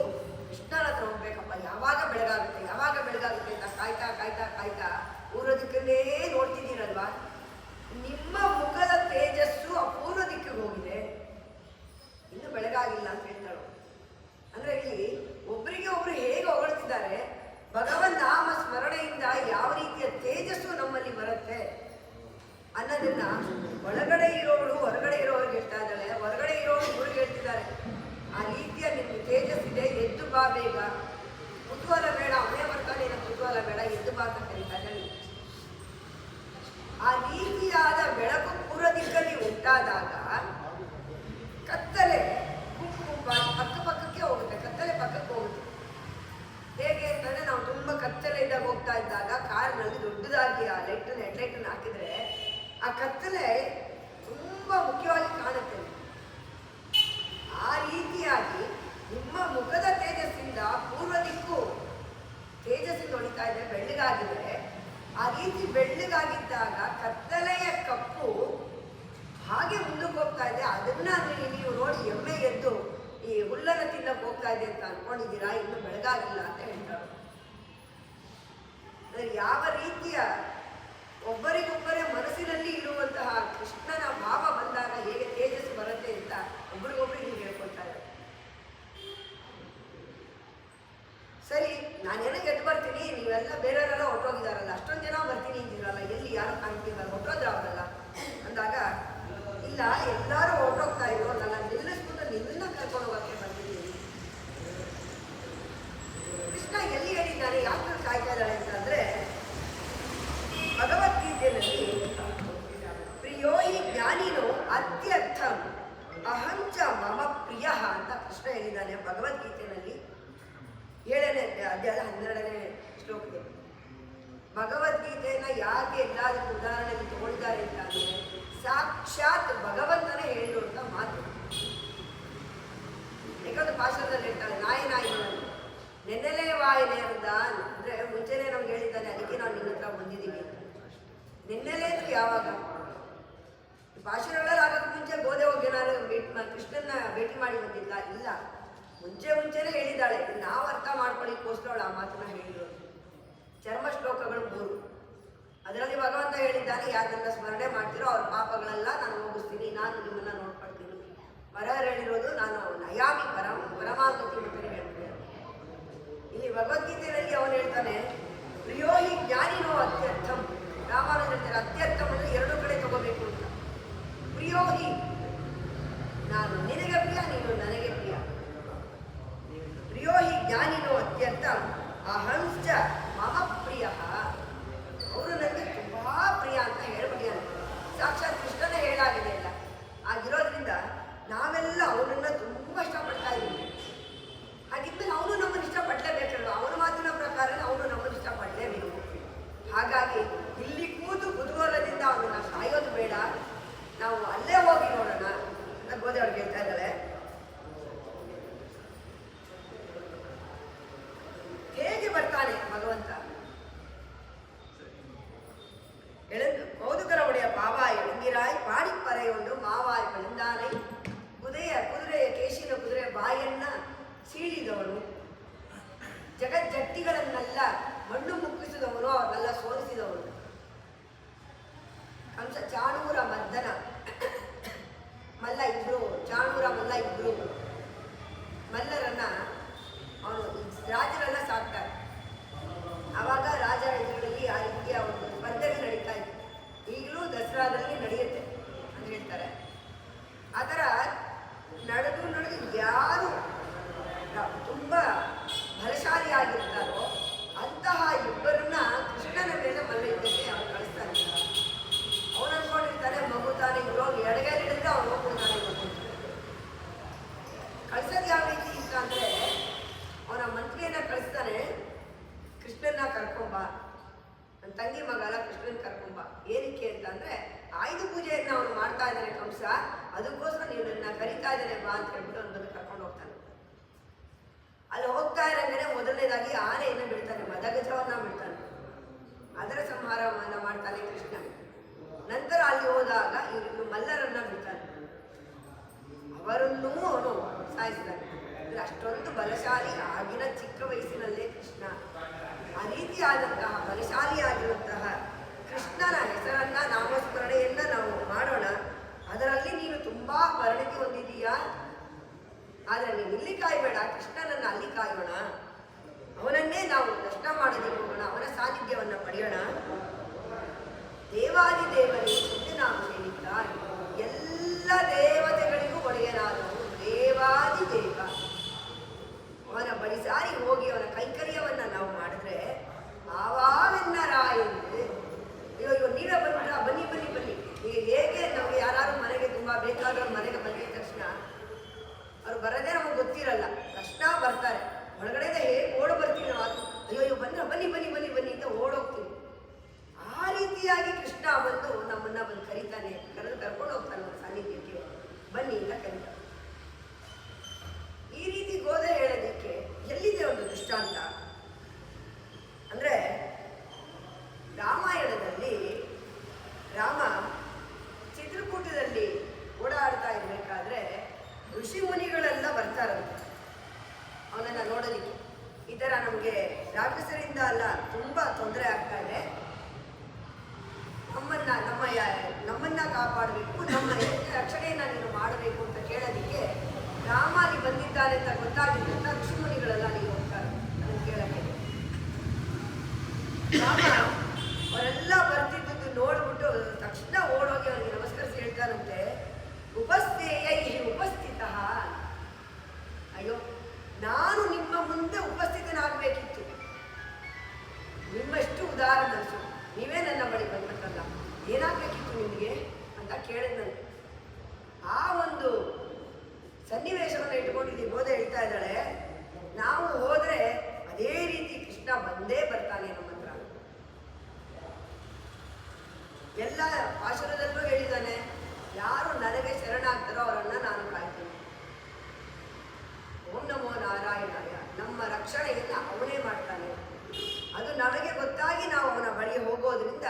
ಕೃಷ್ಣನ ಹತ್ರ ಹೋಗ್ಬೇಕಪ್ಪ, ಯಾವಾಗ ಬೆಳಗಾಗುತ್ತೆ ಯಾವಾಗ ಬೆಳಗಾಗುತ್ತೆ ಅಂತ ಕಾಯ್ತಾ ಕಾಯ್ತಾ ಕಾಯ್ತಾ ಪೂರ್ವ ದಿಕ್ಕನ್ನೇ ನೋಡ್ತಿದ್ದೀರಲ್ವಾ, ನಿಮ್ಮ ಮುಖದ ತೇಜಸ್ಸು ಆ ಪೂರ್ವ ದಿಕ್ಕಿಗೆ ಹೋಗಿದೆ, ಇನ್ನು ಬೆಳಗಾಗಿಲ್ಲ ಅಂತ ಹೇಳ್ತಾಳು. ಅಂದ್ರೆ ಇಲ್ಲಿ ಒಬ್ಬರಿಗೆ ಒಬ್ರು ಹೇಗೆ ಹೊಗಳ್ತಿದ್ದಾರೆ, ಭಗವನ್ ನಾಮ ಸ್ಮರಣೆಯಿಂದ ಯಾವ ರೀತಿಯ ತೇಜಸ್ಸು ನಮ್ಮಲ್ಲಿ ಬರುತ್ತೆ ಅನ್ನೋದನ್ನ ಒಳಗಡೆ ಇರೋರು ಹೊರಗಡೆ ಇರೋರಿಗೆ ಹೇಳ್ತಾ ಇದ್ದಾಳೆ, ಹೊರಗಡೆ ಇರೋರು ಇವ್ರಿಗೆ ಹೇಳ್ತಿದ್ದಾರೆ. ಆ ರೀತಿಯ ನಿಮ್ಗೆ ತೇಜಸ್ಸಿದೆ, ಎದ್ದು ಬಾ ಬೇಗ, ಕುತೂಹಲ ಬೇಡ, ಅವನೇ ಬರ್ತಾನೆ, ಕುತೂಹಲ ಬೇಡ, ಎದ್ದು ಬಾ ಅಂತ ಕರೀತಾ ಇದ್ದಾಳೆ. ಆ ರೀತಿಯಾದ ಬೆಳಕು ಪೂರ್ವ ದಿಕ್ಕಲ್ಲಿ ಉಂಟಾದಾಗ ಕತ್ತಲೆ ಗುಂಪಾಗಿ ಪಕ್ಕಕ್ಕೆ ಹೋಗುತ್ತೆ, ಕತ್ತಲೆ ಪಕ್ಕಕ್ಕೆ ಹೋಗುತ್ತೆ. ಹೇಗೆ ಅಂತಂದ್ರೆ ನಾವು ತುಂಬಾ ಕತ್ತಲೆಯಿಂದ ಹೋಗ್ತಾ ಇದ್ದಾಗ ಕಾರ್ನಲ್ಲಿ ದೊಡ್ಡದಾಗಿ ಆ ಹೆಡ್ಲೈಟನ್ನು ಹಾಕಿದ್ರೆ ಆ ಕತ್ತಲೆ ತುಂಬಾ ಮುಖ್ಯವಾಗಿ ಕಾಣುತ್ತೆ. ಆ ರೀತಿಯಾಗಿ ನಿಮ್ಮ ಮುಖದ ತೇಜಸ್ಸಿಂದ ಪೂರ್ವ ದಿಕ್ಕು ತೇಜಸ್ಸಿಂದ ಹೊಡಿತಾ ಇದೆ, ಬೆಳ್ಳಗಾಗಿದೆ. ಆ ರೀತಿ ಬೆಳ್ಳಗಾಗಿದ್ದಾಗ ಕತ್ತಲೆಯ ಕಪ್ಪು ಹಾಗೆ ಮುಂದಕ್ಕೆ ಹೋಗ್ತಾ ಇದೆ. ಅದನ್ನ ನೀವು ನೋಡಿ ಎಮ್ಮೆ ಎದ್ದು ಈ ಹುಲ್ಲನ್ನು ತಿನ್ನಕ್ಕೆ ಹೋಗ್ತಾ ಇದೆ ಅಂತ ಅನ್ಕೊಂಡಿದ್ದೀರಾ, ಇನ್ನು ಬೆಳಗಾಗಿಲ್ಲ ಅಂತ ಹೇಳ್ತಾರೆ. ಯಾವ ರೀತಿಯ ಒಬ್ಬರಿಗೊಬ್ಬರೇ ಮನಸ್ಸಿನಲ್ಲಿ ಇರುವಂತಹ ಕೃಷ್ಣನ ಭಾವ ಬಂದಾಗ ಹೇಗೆ ತೇಜಸ್ಸು ಬರುತ್ತೆ ಅಂತ ಒಬ್ರಿಗೊಬ್ರು ನೀವು ಹೇಳ್ಕೊಳ್ತಾರೆ. ಸರಿ, ನಾನೇನೋ ಗೆದ್ದು ಬರ್ತೀನಿ, ನೀವೆಲ್ಲ ಬೇರೆಯವರೆಲ್ಲ ಹೊಟ್ಟೋಗಿದಾರಲ್ಲ, ಅಷ್ಟೊಂದು ಜನ ಬರ್ತೀನಿ ಅಂತಿರಲ್ಲ, ಎಲ್ಲಿ ಯಾರು ಕಾಣ್ತಿರಲ್ಲ, ಹೊಟ್ಟೋದ್ರೆ ಅವರಲ್ಲ ಅಂದಾಗ, ಇಲ್ಲ ಎಲ್ಲರೂ ಹೊರಟೋಗ್ತಾ ಇದ್ರು, ನನ್ನ ನಿಲ್ಲಿಸ್ಬಿಟ್ಟು ನಿನ್ನ ಕರ್ಕೊಂಡು ಹೋಗಕ್ಕೆ ಬಂದಿದ್ದೀನಿ. ಕೃಷ್ಣ ಎಲ್ಲಿ ಹೇಳಿದ್ದಾನೆ, ಯಾಕೆ ಕಾಯ್ತಾ ಇದ್ದಾಳೆ ಅಂತಂದ್ರೆ, ಭಗವದ್ಗೀತೆಯಲ್ಲಿ ಪ್ರಿಯೋ ಹಿ ಜ್ಞಾನಿನೋ ಅತ್ಯರ್ಥಂ ಅಹಂಚ ಮಮ ಪ್ರಿಯ ಅಂತ ಕೃಷ್ಣ ಹೇಳಿದ್ದಾನೆ ಭಗವದ್ಗೀತೆಯಲ್ಲಿ 7ನೇ ಅಧ್ಯಾಯ 12ನೇ ಶ್ಲೋಕದಲ್ಲಿ. ಭಗವದ್ಗೀತೆಯನ್ನ ಯಾಕೆ ಎಲ್ಲದಕ್ಕೂ ಉದಾಹರಣೆಗೆ ತಗೊಂಡಿದ್ದಾರೆ ಅಂತಂದ್ರೆ, ಸಾಕ್ಷಾತ್ ಭಗವಂತನೇ ಹೇಳಿರುವಂತ ಮಾತು. ಯಾಕಂದ್ರೆ ಭಾಷಣದಲ್ಲಿ ಹೇಳ್ತಾಳೆ, ನಾಯಿ ನೆನ್ನೆಲೇ ವಾಯನೆ ಅಂತ, ಅಂದ್ರೆ ಮುಂಚೆನೆ ನಮ್ಗೆ ಹೇಳಿದ್ದಾನೆ, ಅದಕ್ಕೆ ನಾವು ನಿನ್ನ ಹತ್ರ ಬಂದಿದ್ದೀವಿ. ನಿನ್ನೆಲೇ ಅಂದ್ರೆ ಯಾವಾಗ? ಭಾಷಣಗಳಲ್ಲಿ ಆಗಕ್ಕೆ ಮುಂಚೆ ಗೋದೆ ಹೋಗಿ ನಾನು ಕೃಷ್ಣನ್ನ ಭೇಟಿ ಮಾಡಿ ಬಂದಿಲ್ಲ, ಇಲ್ಲ, ಮುಂಚೆನೆ ಹೇಳಿದ್ದಾಳೆ. ನಾವು ಅರ್ಥ ಮಾಡ್ಕೊಳ್ಳಿಕ್ಕೋಸ್ಕರ ಆ ಮಾತನ್ನ ಹೇಳಿರೋದು. ಚರ್ಮ ಶ್ಲೋಕಗಳು 3. ಅದರಲ್ಲಿ ಭಗವಂತ ಹೇಳಿದ್ದಾನೆ, ಯಾರನ್ನ ಸ್ಮರಣೆ ಮಾಡ್ತಿರೋ ಅವ್ರ ಪಾಪಗಳೆಲ್ಲ ನಾನು ಹೋಗಿಸ್ತೀನಿ, ನಾನು ನಿಮ್ಮನ್ನ ನೋಡ್ಕೊಳ್ತೀನಿ. ವರಹರ್ ಹೇಳಿರೋದು, ನಾನು ನಯಾಮಿ ಪರಮಾಗತಿ ಅಂತ ಹೇಳ್ತೇನೆ. ಇಲ್ಲಿ ಭಗವದ್ಗೀತೆಯಲ್ಲಿ ಅವನು ಹೇಳ್ತಾನೆ, ಪ್ರಿಯೋ ಹಿ ಜ್ಞಾನಿನೋ ಅತ್ಯರ್ಥಂ. ರಾಮಾನುಜ ಹೇಳ್ತಾರೆ, ಅತ್ಯರ್ಥಂ ಅಂದ್ರೆ 2 ಕಡೆ ತಗೋಬೇಕು ಅಂತ. ಪ್ರಿಯೋ ಹಿ, ನಾನು ನಿನಗೆ ಪ್ರಿಯ, ನೀನು ನನಗೆ ಪ್ರಿಯ. ಪ್ರಿಯೋ ಹಿ ಜ್ಞಾನಿನೋ ಅತ್ಯರ್ಥಂ ಅಹಂಶ್ಚ ಮಮ ಪ್ರಿಯ. ಅವರು ನನಗೆ ತುಂಬಾ ಪ್ರಿಯ ಅಂತ ಹೇಳ್ಬಿಟ್ಟಿದ್ದಾರೆ. ಸಾಕ್ಷಾತ್ ಕೃಷ್ಣನೇ ಹೇಳಾಗಿದೆ ಇಲ್ಲ. ಆಗಿರೋದ್ರಿಂದ ನಾವೆಲ್ಲ ಅವನನ್ನ ತುಂಬಾ ಇಷ್ಟಪಡ್ತಾ ಇದ್ದೀವಿ. ಹಾಗಿದ್ಮೇಲೆ ಅವನು ನಮ್ಮನ್ನು ಇಷ್ಟಪಡಲೇಬೇಕಲ್ವ, ಅವನ ಮಾತಿನ ಪ್ರಕಾರ ಅವನು ನಮ್ಮನ್ನು ಇಷ್ಟಪಡಲೇಬೇಕು. ಹಾಗಾಗಿ ಇಲ್ಲಿ ಕೂತು ಕುತೂಹಲದಿಂದ ಅವನನ್ನ ಕಾಯೋದು ಬೇಡ, ನಾವು ಅಲ್ಲೇ ಹೋಗಿ ನೋಡೋಣ ಅಂತ ಗೋದೆ ಅವ್ರಿಗೆ ಹೇಳ್ತಾ ಇದ್ದಾಳೆ. ಹೇಗೆ ಬರ್ತಾನೆ ಭಗವಂತ? எழுந்து மோதுகரவுடைய பாவாய் எழுந்திராய் பாடிப்பறையொண்டு மாவாய் ಬೆಳೆದಾನೆ. ಕುದುರೆಯ ಕೇಶಿನ ಕುದುರೆ ಬಾಯನ್ನ ಸೀಳಿದವನು, ಜಗಜ್ಜಟ್ಟಿಗಳನ್ನೆಲ್ಲ ಮಣ್ಣು ಮುಕ್ಕಿಸಿದವನು, ಅವನ್ನೆಲ್ಲ ಸೋಲಿಸಿದವನು. ಕಂಸ ಚಾಣೂರ ಮದ್ದನ ಮಲ್ಲ ಇಬ್ರು, ಚಾಣೂರ ಮಲ್ಲ ಇಬ್ರು ಮಲ್ಲರನ್ನ ಅವನು ರಾಜರನ್ನ ಸಾಕ್ತಾರೆ. ಆವಾಗ ರಾಜರ ಎದುರಲ್ಲಿ ಆ ರೀತಿಯ ಒಂದು ಸ್ಪರ್ಧೆಗಳು ನಡೀತಾ ಇತ್ತು. ಈಗಲೂ ದಸರಾದಲ್ಲಿ ನಡೆಯುತ್ತೆ ಅಂತ ಹೇಳ್ತಾರೆ. ಆ ಥರ ನಡೆದು ಯಾರು ತುಂಬಾ ಬಲಶಾಲಿಯಾಗಿರ್ತಾರೋ ಅಂತಹ ಇಬ್ಬರನ್ನ ಕೃಷ್ಣನ ಮೇಲೆ ಮಲ್ಲ ಯುದ್ಧಕ್ಕೆ ಅವನು ಕಳಿಸ್ತಾನೆ. ಅವನು ಅನ್ಕೊಂಡಿರ್ತಾನೆ ಮಗು ತಾನೆ, ಇವರು ಎಡಗೈ ಹಿಡಿದ್ರೆ ಅವನು ಹೋಗ್ಬಿಡ್ತಾನೆ. ಕಳ್ಸೋದು ಯಾವ ರೀತಿ ಅಂತ ಅಂದ್ರೆ, ಅವನ ಮಂತ್ರಿಯನ್ನ ಕಳಿಸ್ತಾನೆ, ಕೃಷ್ಣನ್ನ ಕರ್ಕೊಂಬ, ನನ್ನ ತಂಗಿ ಮಗ ಅಲ್ಲ, ಕೃಷ್ಣನ್ ಕರ್ಕೊಂಬ. ಏನಕ್ಕೆ ಅಂತಂದ್ರೆ, ಆಯುಧ ಪೂಜೆಯನ್ನ ಅವನು ಮಾಡ್ತಾ ಇದ್ದಾನೆ ಕಂಸ, ಅದಕ್ಕೋಸ್ಕರ ನೀವು ನನ್ನ ಕರಿತಾ ಇದ್ದಾನೆ ಬಾ ಅಂತ ಹೇಳ್ಬಿಟ್ಟು ಅವನು ಬಂದು ಕರ್ಕೊಂಡು ಹೋಗ್ತಾನೆ. ಅಲ್ಲಿ ಹೋಗ್ತಾ ಇರೋಂಗೆ ಮೊದಲನೇದಾಗಿ ಆನೆಯನ್ನು ಬಿಡ್ತಾನೆ, ಮದಗಜವನ್ನ ಬಿಡ್ತಾನೆ. ಅದರ ಸಂಹಾರವನ್ನ ಮಾಡ್ತಾನೆ ಕೃಷ್ಣ. ನಂತರ ಅಲ್ಲಿ ಹೋದಾಗ ಇವರು ಮಲ್ಲರನ್ನ ಬಿಡ್ತಾನೆ, ಅವರನ್ನೂ ಅವನು ಸಾಯಿಸ್ತಾನೆ. ಬಲಶಾಲಿಯಾಗಿರುವಂತಹ ಕೃಷ್ಣನ ಹೆಸರನ್ನ ನಾಮಸ್ಮರಣೆಯನ್ನ ನಾವು ಮಾಡೋಣ. ಅದರಲ್ಲಿ ನೀನು ತುಂಬಾ ಪರಿಣಿತಿ ಹೊಂದಿದೀಯಾ. ಆದರೆ ನೀನು ಇಲ್ಲಿ ಕಾಯಬೇಡ, ಕೃಷ್ಣನನ್ನ ಅಲ್ಲಿ ಕಾಯೋಣ. ಅವನನ್ನೇ ನಾವು ದರ್ಶನ ಮಾಡೋದಕ್ಕೆ ಹೋಗೋಣ, ಅವನ ಸಾನ್ನಿಧ್ಯವನ್ನ ಪಡೆಯೋಣ. ದೇವಾದಿ ದೇವರೇ ನಾವು ಹೇಳಿದ್ದ ಎಲ್ಲ ದೇವತೆಗಳಿಗೂ ಒಡೆಯನಾದವನು ದೇವಾದಿ ದೇವ. ಅವನ ಬಳಿ ಸಾರಿ ಹೋಗಿ ಅವನ ಕೈಕರ್ಯವನ್ನ ನಾವು ಮಾಡಿದ್ರೆ ಆವಾವೆನ್ನರಾಯಂದು ಇವಾಗ ನೀವೇ ಬಂದ್ರ ಬನ್ನಿ ಬನ್ನಿ ಬನ್ನಿ. ಈಗ ಹೇಗೆ ನಮಗೆ ಯಾರು ಮನೆಗೆ ತುಂಬಾ ಬೇಕಾದವ್ರ ಮನೆಗೆ ಬಂದಿದ ತಕ್ಷಣ ಅವ್ರು ಬರೋದೇ ನಮಗೆ ಗೊತ್ತಿರಲ್ಲ, ತಕ್ಷಣ ಬರ್ತಾರೆ. ಒಳಗಡೆ ಹೇಗೆ ಓಡ್ ಬರ್ತೀವಿ ನಾವು, ಅಯ್ಯೋ ಬಂದ್ರ ಬನ್ನಿ ಬನ್ನಿ ಬನ್ನಿ ಬನ್ನಿ ಅಂತ ಓಡೋಗ್ತೀವಿ. ಆ ರೀತಿಯಾಗಿ ಕೃಷ್ಣ ಬಂದು ನಮ್ಮನ್ನ ಬಂದು ಕರೀತಾನೆ, ಕರ್ಕೊಂಡು ಹೋಗ್ತಾನೆ ನಮ್ಮ ಸಾನ್ನಿಧ್ಯಕ್ಕೆ, ಬನ್ನಿ ಅಂತ ಕರೀತಾನೆ. ಈ ರೀತಿ ಗೋದೆ ಹೇಳೋದಕ್ಕೆ ಎಲ್ಲಿದೆ ಒಂದು ದೃಷ್ಟಾಂತ ಅಂದ್ರೆ, ರಾಮಾಯಣದಲ್ಲಿ ರಾಮ ಚಿತ್ರಕೂಟದಲ್ಲಿ ಓಡಾಡ್ತಾ ಇರ್ಬೇಕಾದ್ರೆ ಋಷಿ ಮುನಿಗಳೆಲ್ಲ ಬರ್ತಾರಂತೆ ಅವನನ್ನ ನೋಡೋದಿಕ್ಕೆ. ಈ ಥರ ನಮಗೆ ರಾಕ್ಷಸರಿಂದ ಅಲ್ಲ ತುಂಬಾ ತೊಂದರೆ ಆಗ್ತಾ ಇದೆ, ನಮ್ಮನ್ನ ಕಾಪಾಡಬೇಕು, ನಮ್ಮ ರಕ್ಷಣೆಯನ್ನ ನೀನು ಮಾಡಬೇಕು ಅಂತ ಕೇಳೋದಿಕ್ಕೆ ರಾಮ ಅಲ್ಲಿ ಬಂದಿದ್ದಾನೆ ಅಂತ ಗೊತ್ತಾಗಿದ್ದಂತ ಋಷಿಮುನಿಗಳೆಲ್ಲ ನೀವು ಹೋಗ್ತಾರೆ ಅದನ್ನು ಕೇಳಕ್ಕೆ. ರಾಮ ಅವರೆಲ್ಲ ಬರ್ತಿದ್ದು ನೋಡ್ಬಿಟ್ಟು ತಕ್ಷಣ ಓಡೋಗಿ ಅವನಿಗೆ ನಮಸ್ಕರಿಸಿ ಹೇಳ್ತಾರಂತೆ, ಉಪಸ್ಥೇಯ ಉಪಸ್ಥಿತ. ಅಯ್ಯೋ, ನಾನು ನಿಮ್ಮ ಮುಂದೆ ಉಪಸ್ಥಿತನಾಗಬೇಕಿತ್ತು, ನಿಮ್ಮಷ್ಟು ಉದಾರ ಮನಸ್ಸು, ನೀವೇ ನನ್ನ ಬಳಿ ಬಂದ್ಬಿಟ್ಟಲ್ಲ, ಏನಾಗಬೇಕಿತ್ತು ನಿಮಗೆ ಅಂತ ಕೇಳಿದ್ನಂತೆ. ಆ ಒಂದು ಸನ್ನಿವೇಶವನ್ನು ಇಟ್ಕೊಂಡಿದ್ದು ಗೋದೆ ಹೇಳ್ತಾ ಇದ್ದಾಳೆ, ನಾವು ಹೋದ್ರೆ ಅದೇ ರೀತಿ ಕೃಷ್ಣ ಬಂದೇ ಬರ್ತಾನೆ ನಮ್ಮ ಹತ್ರ. ಎಲ್ಲ ಪಾಶುರದಲ್ಲೂ ಹೇಳಿದ್ದಾನೆ, ಯಾರು ನನಗೆ ಶರಣಾಗ್ತಾರೋ ಅವರನ್ನ ನಾನು ಕಾಯ್ತೀನಿ. ಓಂ ನಮೋ ನಾರಾಯಣಾಯ, ನಮ್ಮ ರಕ್ಷಣೆಯನ್ನ ಅವನೇ ಮಾಡ್ತಾನೆ. ಅದು ನಮಗೆ ಗೊತ್ತಾಗಿ ನಾವು ಅವನ ಬಳಿ ಹೋಗೋದ್ರಿಂದ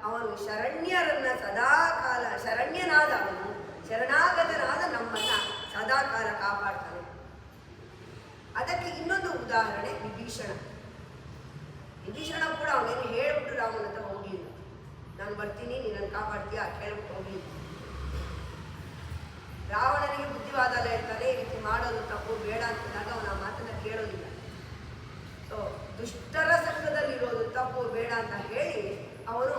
ಅವನು ಶರಣ್ಯರನ್ನ ಸದಾಕಾಲ, ಶರಣ್ಯನಾದ ಅವನು ಶರಣಾಗತನಾದ ನಮ್ಮನ್ನ ಸದಾಕಾಲ ಕಾಪಾಡ್ತಾನೆ. ಅದಕ್ಕೆ ಇನ್ನೊಂದು ಉದಾಹರಣೆ ವಿಭೀಷಣ. ವಿಭೀಷಣ ಕೂಡ ಅವನೇನು ಹೇಳ್ಬಿಟ್ಟು ರಾಮನ ಹತ್ರ ಹೋಗ್ಲಿಲ್ಲ, ನಾನು ಬರ್ತೀನಿ ನೀನನ್ನು ಕಾಪಾಡ್ತೀಯ ಕೇಳ್ಬಿಟ್ಟು ಹೋಗ್ಲಿಲ್ಲ. ರಾವಣನಿಗೆ ಬುದ್ಧಿವಾದ ಹೇಳ್ತಾನೆ, ಈ ರೀತಿ ಮಾಡೋದು ತಪ್ಪು ಬೇಡ ಅಂತಂದಾಗ ಅವನ ಮಾತನ್ನ ಕೇಳೋದಿಲ್ಲ. ಸೊ ದುಷ್ಟರ ಸಂಘದಲ್ಲಿರೋದು ತಪ್ಪು ಬೇಡ ಅಂತ ಹೇಳಿ ಅವನು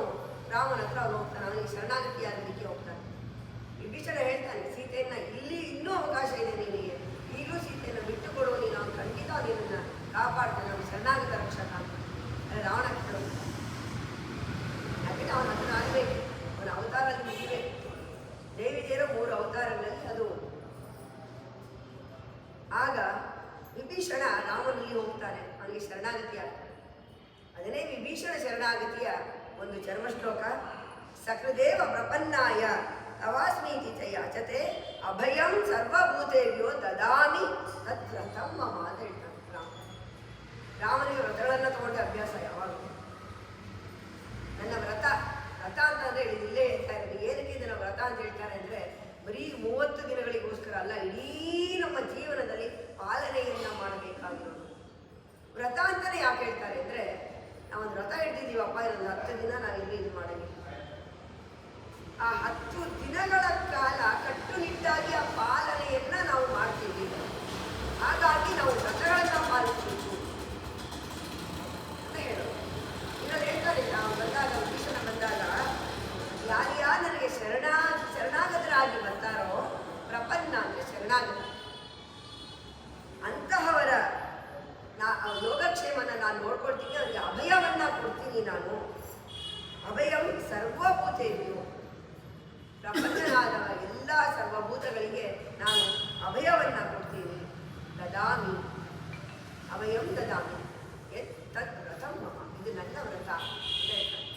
ರಾಮನ ಹತ್ರ ಅವನು ಹೋಗ್ತಾನೆ, ಅವನಿಗೆ ಶರಣಾಗತಿಯಾಗಲಿಕ್ಕೆ ಹೋಗ್ತಾನೆ. ವಿಭೀಷಣ ಹೇಳ್ತಾನೆ, ಸೀತೆಯನ್ನ ಇಲ್ಲಿ ಇನ್ನೂ ಅವಕಾಶ ಇದೆ ನಿನಗೆ, ಈಗಲೂ ಸೀತೆಯನ್ನು ಬಿಟ್ಟುಕೊಡು, ನೀನು ಅವನು ಖಂಡಿತ ನಿನ್ನನ್ನು ಕಾಪಾಡ್ತಾನೆ, ಅವನು ಶರಣಾಗತ ರಕ್ಷಕ ಅಂತ. ರಾವಣ ಯಾಕಂದ್ರೆ ಅವನ ಅದನ್ನ ಆಗಬೇಕು, ಅವನ ಅವತಾರದಲ್ಲಿ ಮುಗಿಬೇಕು. ದೇವಿದೇರೋ 3 ಅವತಾರಗಳಲ್ಲಿ ಅದು. ಆಗ ವಿಭೀಷಣ ರಾಮನಲ್ಲಿ ಹೋಗ್ತಾನೆ, ಅವನಿಗೆ ಶರಣಾಗತಿ ಆಗ್ತಾನೆ. ಅದನ್ನೇ ವಿಭೀಷಣ ಶರಣಾಗತಿಯ ಒಂದು ಚರ್ಮಶ್ಲೋಕ. ಸಕೃದೇವ ಪ್ರಪನ್ನಾಯ ತವಾಸ್ಮೀತಿ ಚ ಯಾಚತೆ ಅಭಯಂ ಸರ್ವಭೂತೇಭ್ಯೋ ದದಾಮಿ ತದ್ವ್ರತಂ ಮಮ ಅಂತ ಹೇಳ್ತಾನೆ ರಾಮ. ರಾಮನಿಗೆ ವ್ರತಗಳನ್ನು ತಗೊಂಡ ಅಭ್ಯಾಸ ಯಾವಾಗಲೂ. ನನ್ನ ವ್ರತ ಅಂತ ಅಂದ್ರೆ ಇಲ್ಲೇ ಹೇಳ್ತಾ ಇರೋದು. ಏನಕ್ಕೆ ಇದನ್ನ ವ್ರತ ಅಂತ ಹೇಳ್ತಾರೆ ಅಂದ್ರೆ, ಬರೀ 30 ದಿನಗಳಿಗೋಸ್ಕರ ಅಲ್ಲ, ಇಡೀ ನಮ್ಮ ಜೀವನದಲ್ಲಿ ಪಾಲನೆಯನ್ನ ಮಾಡಬೇಕಾಗಿರೋದು. ವ್ರತ ಅಂತಾನೆ ಯಾಕೆ ಹೇಳ್ತಾರೆ ಅಂದ್ರೆ, ನಾವೊಂದು ವ್ರತ ಹಿಡ್ದಿದ್ದೀವಪ್ಪ, ಇನ್ನೊಂದು 10 ದಿನ ನಾವಿಲ್ಲಿ ಇದು ಮಾಡಂಗಿಲ್ಲ. ಆ 10 ದಿನಗಳ ಕಾಲ ಕಟ್ಟುನಿಟ್ಟಾಗಿ ಆ ಪಾಲನೆಯನ್ನ ನಾವು ಮಾಡ್ತೀವಿ. ಹಾಗಾಗಿ ನಾವು ವ್ರತಗಳನ್ನ ಪಾಲಿಸಬೇಕು ಅಂತ ಹೇಳೋದು. ಇನ್ನೊಂದು ಹೇಳ್ತಾರೆ, ನಾವು ಬಂದಾಗ ವಿಭೀಷಣ ಬಂದಾಗ ಯಾರ್ಯಾರು ನನಗೆ ಶರಣಾಗತರಾಗಿ ಬರ್ತಾರೋ, ಪ್ರಪನ್ನ ಅಂದ್ರೆ ಶರಣಾಗತ, ಅಂತಹವರ ಯೋಗಕ್ಷೇಮನ ನಾನು ನೋಡ್ಕೊಳ್ತೀನಿ, ಅವರಿಗೆ ಅಭಯವನ್ನ ಕೊಡ್ತೀನಿ. ನಾನು ಅಭಯಂ ಸರ್ವಭೂತೇಭ್ಯೋ, ಪ್ರಪಂಚನಾದ ಎಲ್ಲ ಸರ್ವಭೂತಗಳಿಗೆ ನಾನು ಅಭಯವನ್ನ ಕೊಡ್ತೀನಿ. ದದಾಮಿ ಅಭಯಂ ದದಾಮಿ ತದ್ ವ್ರತಂ ಮಮ, ಇದು ನನ್ನ ವ್ರತ ಅಂತ ಹೇಳ್ತಾರೆ.